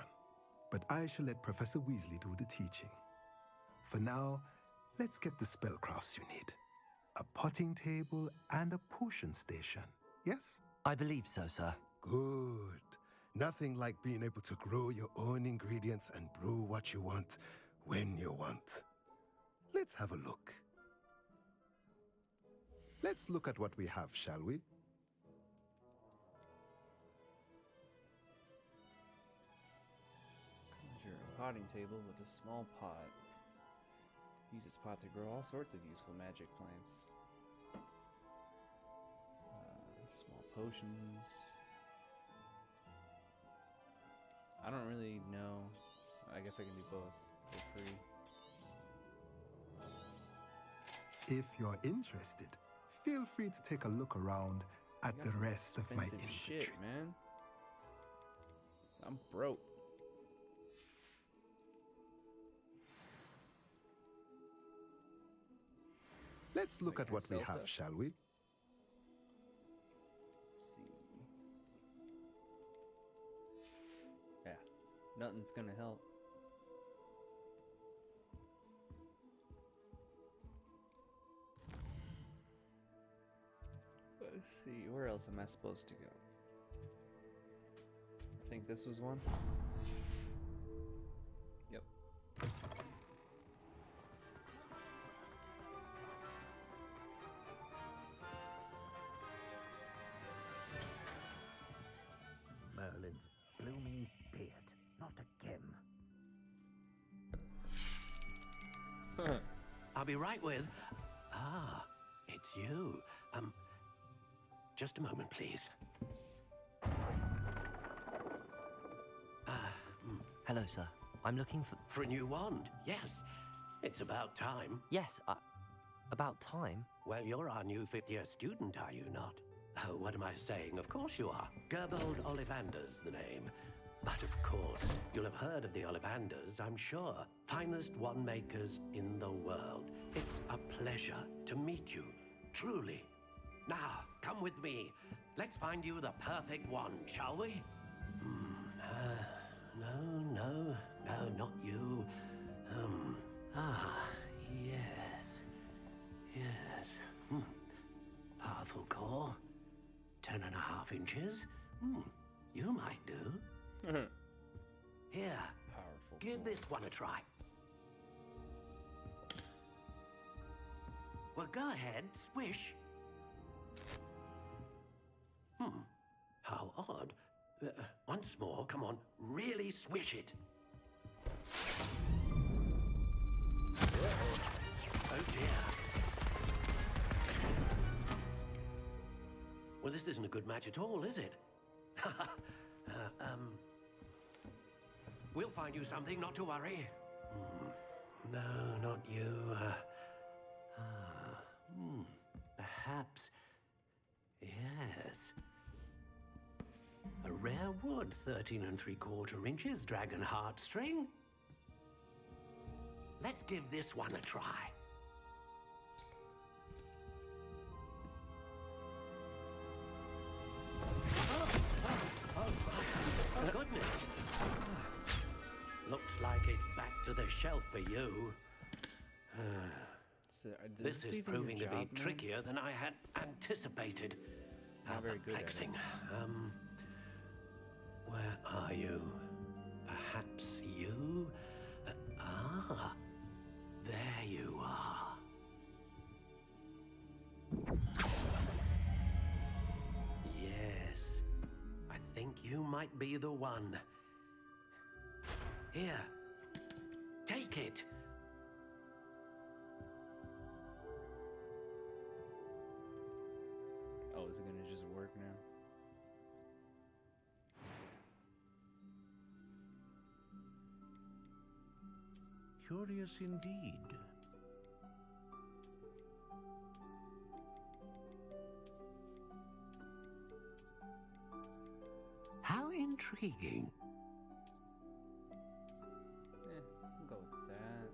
But I shall let Professor Weasley do the teaching. For now, let's get the spellcrafts you need. A potting table and a potion station, yes? I believe so, sir. Good. Nothing like being able to grow your own ingredients and brew what you want when you want. Let's have a look. Let's look at what we have, shall we? Conjure a potting table with a small pot. Use its pot to grow all sorts of useful magic plants. Small potions. I don't really know. I guess I can do both for free. If you're interested, feel free to take a look around at the rest of my inventory. Shit, man. I'm broke. Let's look at what we have, shall we? Let's see. Yeah, nothing's gonna help. Let's see, where else am I supposed to go? I think this was one. Yep. Merlin's blooming beard, not a gem. I'll be right with... Ah, it's you. Just a moment, please. Hello, sir. I'm looking for... For a new wand, yes. It's about time. Yes, about time? Well, you're our new fifth-year student, are you not? Oh, what am I saying? Of course you are. Gerbold Ollivander's the name. But of course, you'll have heard of the Ollivanders, I'm sure. Finest wand makers in the world. It's a pleasure to meet you, truly. Now, come with me. Let's find you the perfect wand, shall we? No, not you. Yes. Powerful core. 10.5 inches. You might do. Here. Powerful. Give this one a try. Well, go ahead, swish. How odd. Once more, come on, really swish it. Oh dear. Well, this isn't a good match at all, is it? We'll find you something, not to worry. No, not you. Perhaps. Yes. A rare wood, 13 3/4 inches, dragon heartstring. Let's give this one a try. Oh, goodness. Looks like it's back to the shelf for you. This is proving to be trickier than I had anticipated. How perplexing. Where are you? Perhaps you? There you are. Yes, I think you might be the one. Here, take it. Oh, is it gonna just work now? Curious indeed. How intriguing. I'll go with that.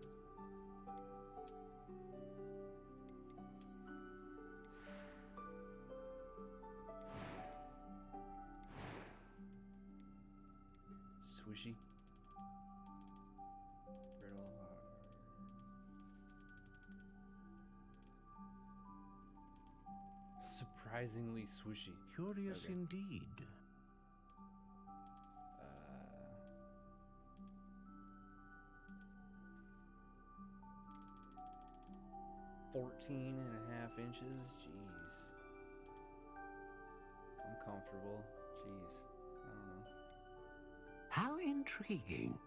Swishy. Brittle. Surprisingly swishy. Curious Okay. indeed. 14.5 inches. Jeez. I'm comfortable. Jeez. I don't know. How intriguing.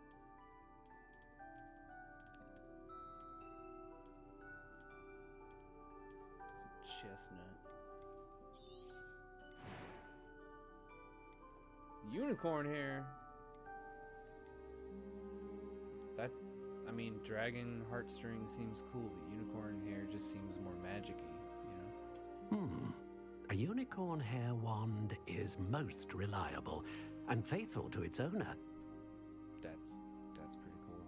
Some chestnut. Unicorn hair. That's, I mean, dragon heartstring seems cool, but unicorn hair just seems more magic-y, you know? A unicorn hair wand is most reliable and faithful to its owner. That's pretty cool.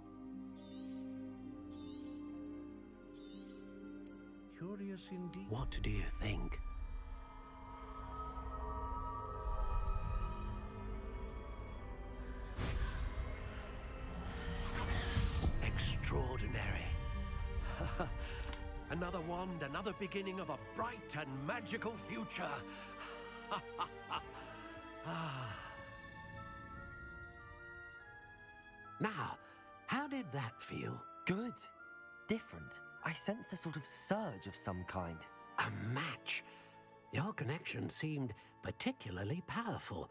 Curious indeed. What do you think? Extraordinary. Another wand, another beginning of a bright and magical future. Now, how did that feel? Good. Different. I sensed a sort of surge of some kind. A match. Your connection seemed particularly powerful.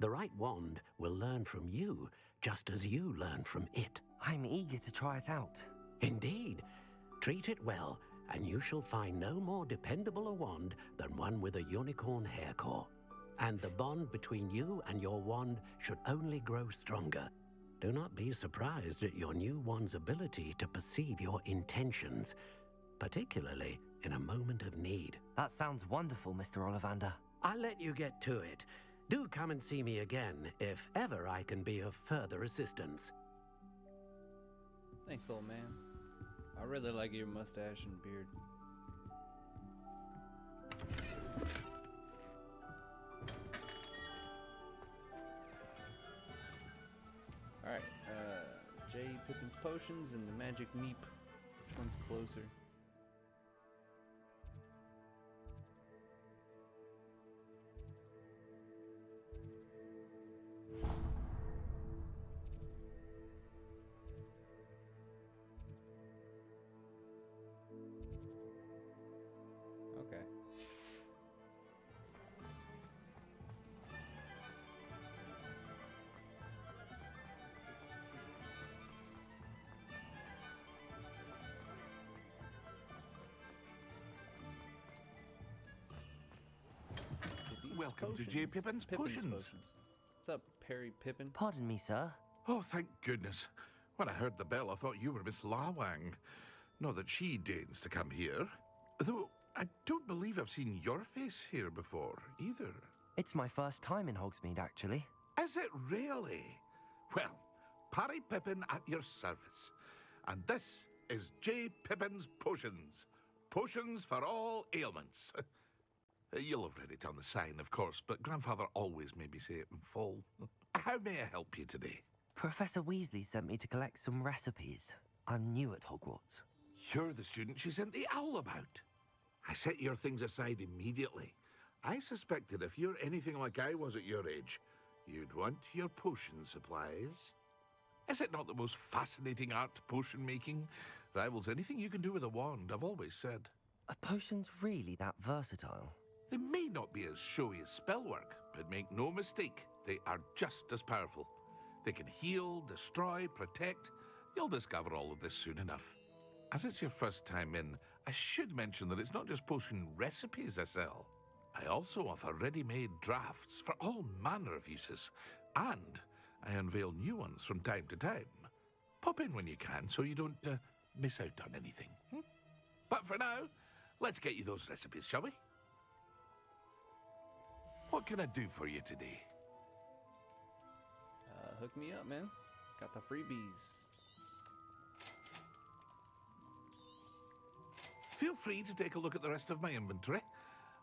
The right wand will learn from you, just as you learn from it. I'm eager to try it out. Indeed. Treat it well, and you shall find no more dependable a wand than one with a unicorn hair core. And the bond between you and your wand should only grow stronger. Do not be surprised at your new wand's ability to perceive your intentions, particularly in a moment of need. That sounds wonderful, Mr. Ollivander. I'll let you get to it. Do come and see me again if ever I can be of further assistance. Thanks, old man. I really like your mustache and beard. Alright, J. Pippin's Potions and the Magic Meep. Which one's closer? Okay. Welcome to J. Pippin's Potions. What's up, Perry Pippin? Pardon me, sir. Oh, thank goodness. When I heard the bell, I thought you were Miss Lawang. Not that she deigns to come here. Though, I don't believe I've seen your face here before, either. It's my first time in Hogsmeade, actually. Is it really? Well, Parry Pippin at your service. And this is J. Pippin's Potions. Potions for all ailments. You'll have read it on the sign, of course, but Grandfather always made me say it in full. How may I help you today? Professor Weasley sent me to collect some recipes. I'm new at Hogwarts. You're the student she sent the owl about. I set your things aside immediately. I suspected if you're anything like I was at your age, you'd want your potion supplies. Is it not the most fascinating art, potion making? Rivals anything you can do with a wand, I've always said. Are potions really that versatile? They may not be as showy as spellwork, but make no mistake, they are just as powerful. They can heal, destroy, protect. You'll discover all of this soon enough. As it's your first time in, I should mention that it's not just potion recipes I sell. I also offer ready-made drafts for all manner of uses, and I unveil new ones from time to time. Pop in when you can so you don't miss out on anything. But for now, let's get you those recipes, shall we? What can I do for you today? Hook me up, man. Got the freebies. Feel free to take a look at the rest of my inventory,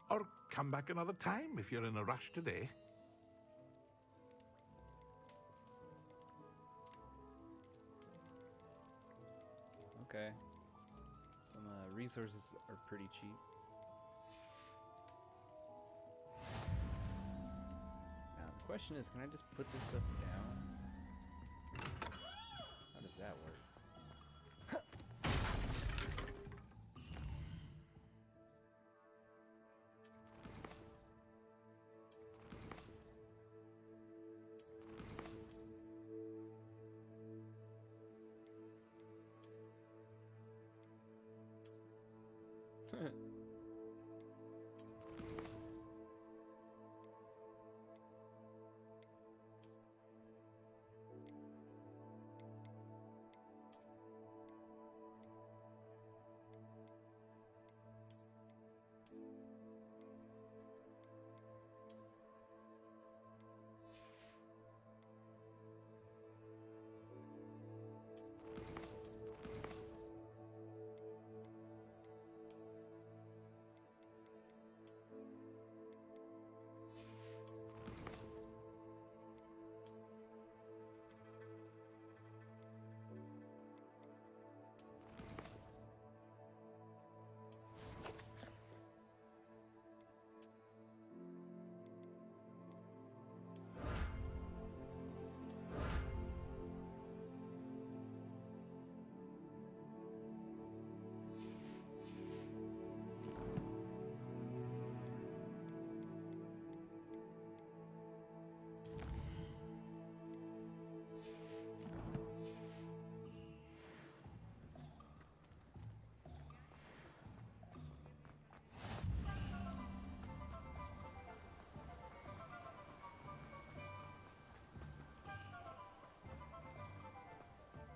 or come back another time if you're in a rush today. Okay. Some resources are pretty cheap. Now the question is, can I just put this stuff down? How does that work?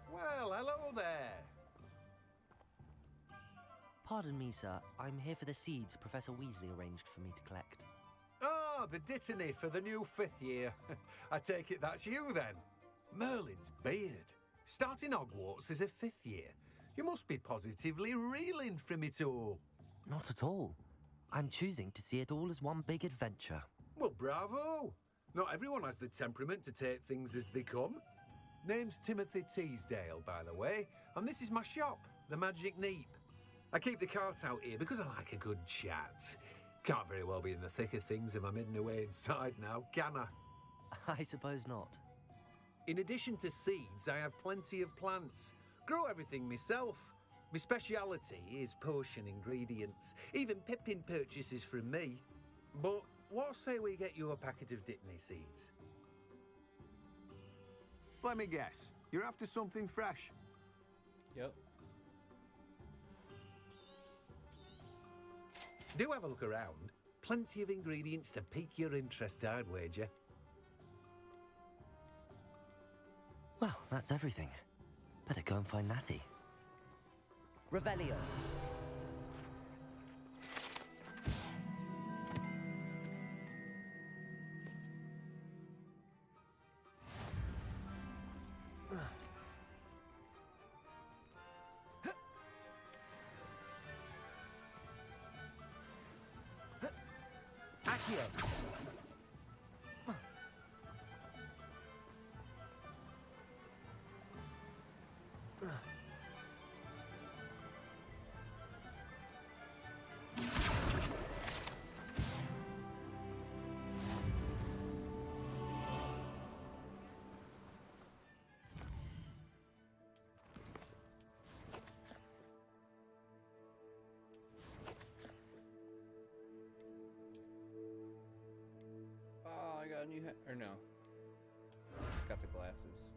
Well, hello there. Pardon me, sir. I'm here for the seeds Professor Weasley arranged for me to collect. Ah, the dittany for the new 5th year. I take it that's you, then. Merlin's beard. Starting Hogwarts as a 5th year. You must be positively reeling from it all. Not at all. I'm choosing to see it all as one big adventure. Well, bravo. Not everyone has the temperament to take things as they come. Name's Timothy Teasdale, by the way, and this is my shop, the Magic Neep. I keep the cart out here because I like a good chat. Can't very well be in the thick of things if I'm hidden away inside now, can I? I suppose not. In addition to seeds, I have plenty of plants. Grow everything myself. My speciality is potion ingredients. Even Pippin purchases from me. But what say we get you a packet of Dittany seeds? Let me guess. You're after something fresh? Yep. Do have a look around. Plenty of ingredients to pique your interest, I'd wager. Well, that's everything. Better go and find Natty. Revelio. on you or no? Got the glasses.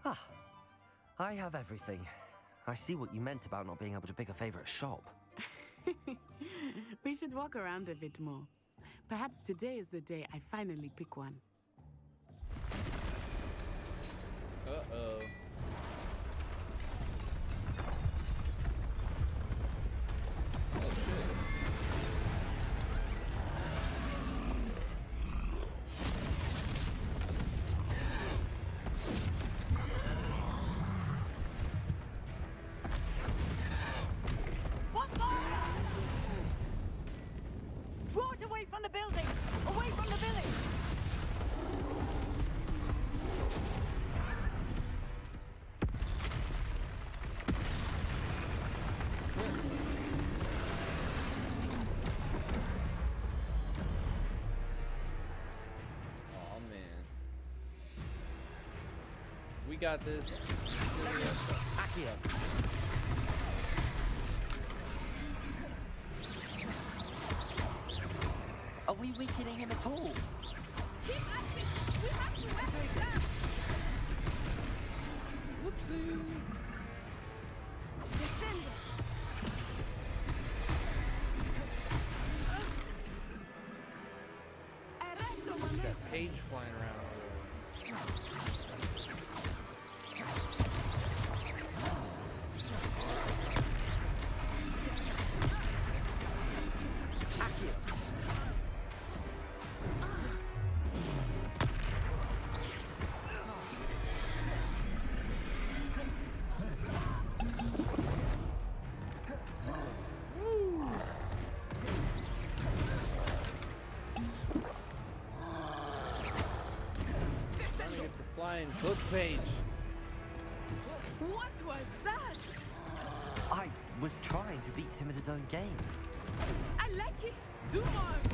Ah, I have everything. I see what you meant about not being able to pick a favorite shop. We should walk around a bit more. Perhaps today is the day I finally pick one. Uh-oh. Draw it away from the building! Away from the village! Oh man. We got this. Accio. Are we weakening him at all? Keep acting! We have to weapon it down! Whoopsie. Descend! We got Paige flying around. Flying book Page. What was that? I was trying to beat him at his own game. I like it. Do more of it.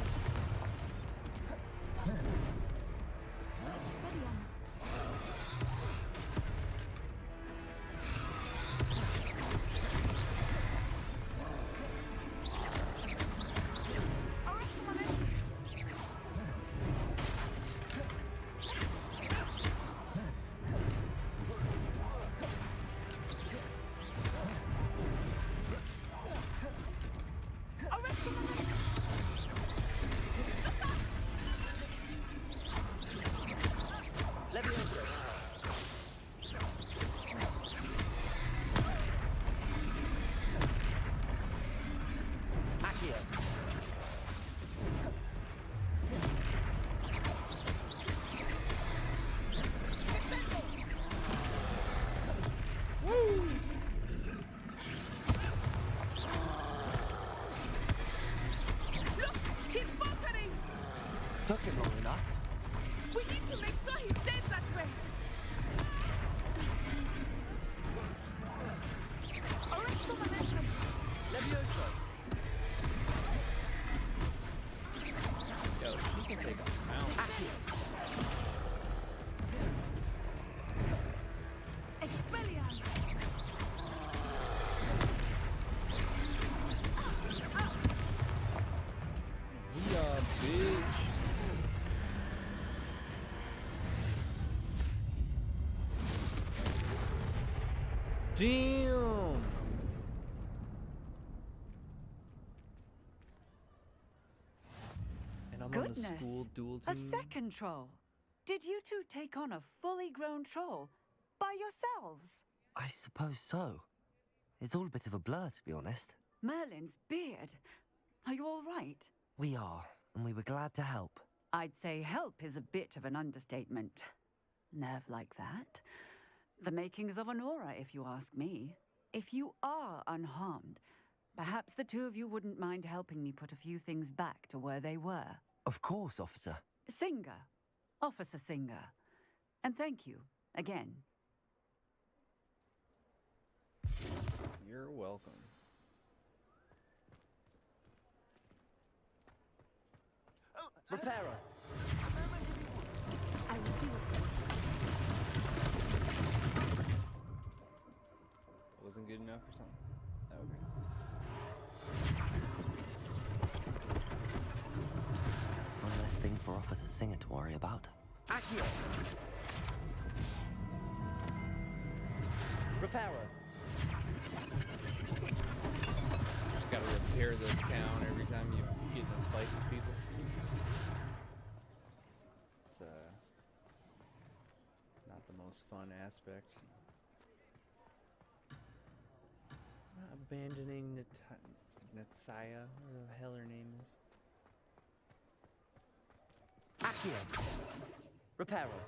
Took him long enough. We need to make sure he stays that way. Arresto momentum. Levioso. Yo, she can take a mount. Expelliarmus! Yeah, bitch. Damn. And I'm Goodness, on the school duel a team. second troll. Did you two take on a fully grown troll by yourselves? I suppose so. It's all a bit of a blur, to be honest. Merlin's beard. Are you all right? We are, and we were glad to help. I'd say help is a bit of an understatement. Nerve like that. The makings of an aura, if you ask me. If you are unharmed, perhaps the two of you wouldn't mind helping me put a few things back to where they were. Of course, officer. Singer. Officer Singer. And thank you, again. You're welcome. Repairer. I will see what he wants. Wasn't good enough or something? Okay. One less thing for Officer Singer to worry about. Accio. Repairer. Just gotta repair the town every time you get in a fight with people. It's not the most fun aspect. Not abandoning Natsaya, whatever the hell her name is. Accio. Repairer.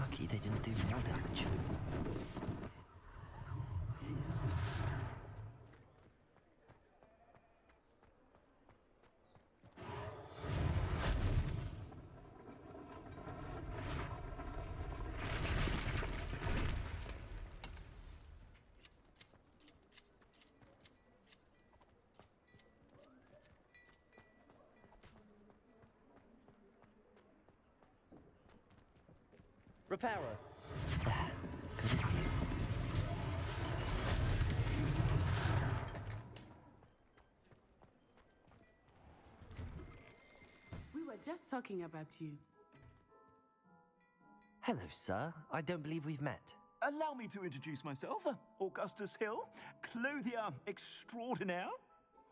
Lucky they didn't do more damage. Repairer. Good as new. We were just talking about you. Hello, sir. I don't believe we've met. Allow me to introduce myself, Augustus Hill, clothier extraordinaire.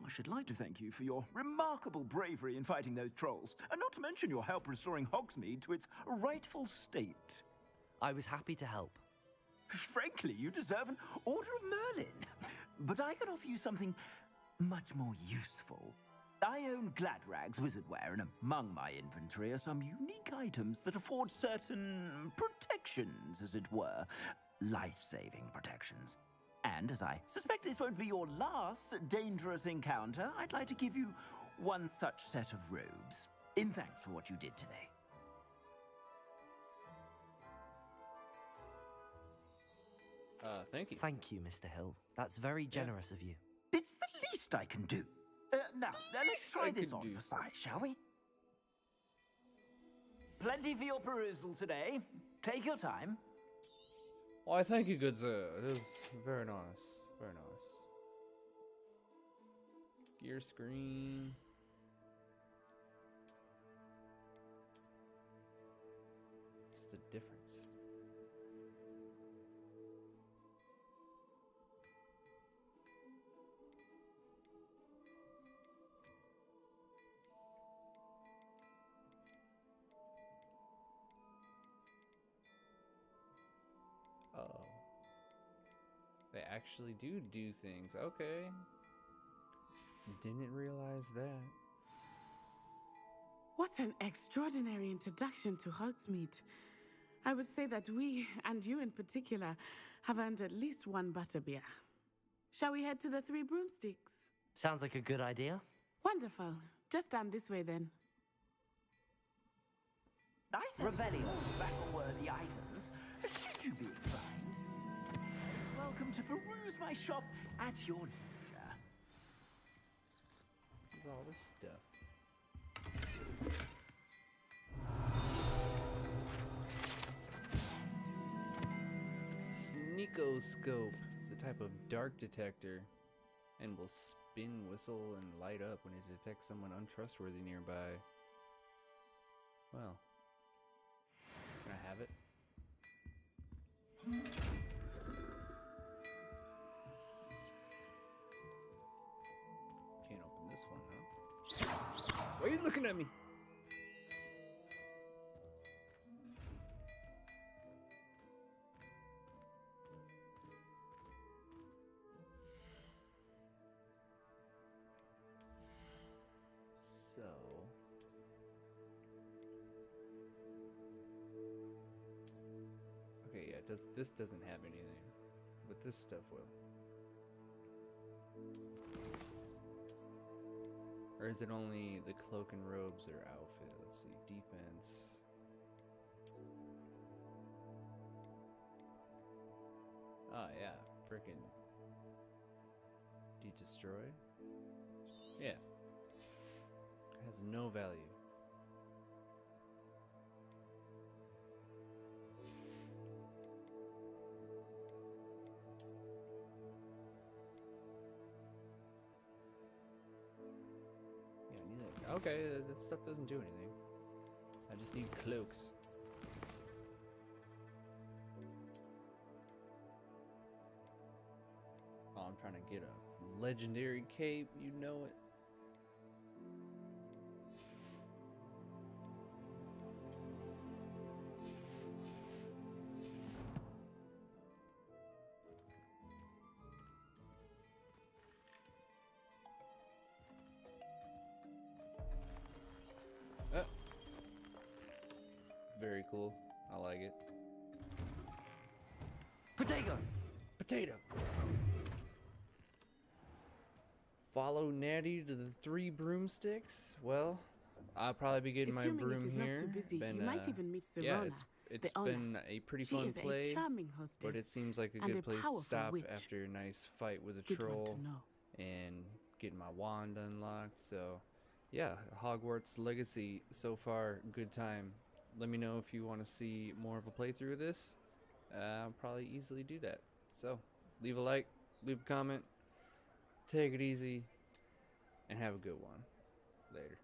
I should like to thank you for your remarkable bravery in fighting those trolls, and not to mention your help restoring Hogsmeade to its rightful state. I was happy to help. Frankly, you deserve an Order of Merlin. But I can offer you something much more useful. I own Gladrag's wizardware, and among my inventory are some unique items that afford certain protections, as it were. Life-saving protections. And as I suspect this won't be your last dangerous encounter, I'd like to give you one such set of robes, in thanks for what you did today. Thank you. Thank you, Mr. Hill. That's very generous of you. It's the least I can do. Now, let's try this on for size, shall we? Plenty for your perusal today. Take your time. Why, thank you, good sir. It is very nice. Very nice. Gear screen. What's the difference? Oh. They actually do things. Okay. Didn't realize that. What an extraordinary introduction to Hogsmeade. I would say that we, and you in particular, have earned at least one butterbeer. Shall we head to the Three Broomsticks? Sounds like a good idea. Wonderful. Just down this way then. I said battle-worthy items. Should you be inclined? Welcome to peruse my shop at your leisure. There's all this stuff. Sneakoscope is a type of dark detector and will spin, whistle, and light up when it detects someone untrustworthy nearby. Well, can I have it? Can't open this one, huh? Why are you looking at me? So this doesn't have anything, but this stuff will. Or is it only the cloak and robes or outfit? Let's see, defense. Oh yeah, freaking destroy. Yeah, has no value. Okay, this stuff doesn't do anything. I just need cloaks. Oh, I'm trying to get a legendary cape, you know it. Very cool. I like it. Potato! Potato! Follow Natty to the 3 broomsticks? Well, I'll probably be getting my Assuming broom it is here. not too busy, Been, you might even meet yeah, Serona, it's the owner. been a pretty She fun is play, a charming hostess but it seems like a and good place to powerful stop witch. after a nice fight with a Good one to troll know. and getting my wand unlocked. So, yeah, Hogwarts Legacy so far, good time. Let me know if you want to see more of a playthrough of this. I'll probably easily do that. So, leave a like, leave a comment, take it easy, and have a good one. Later.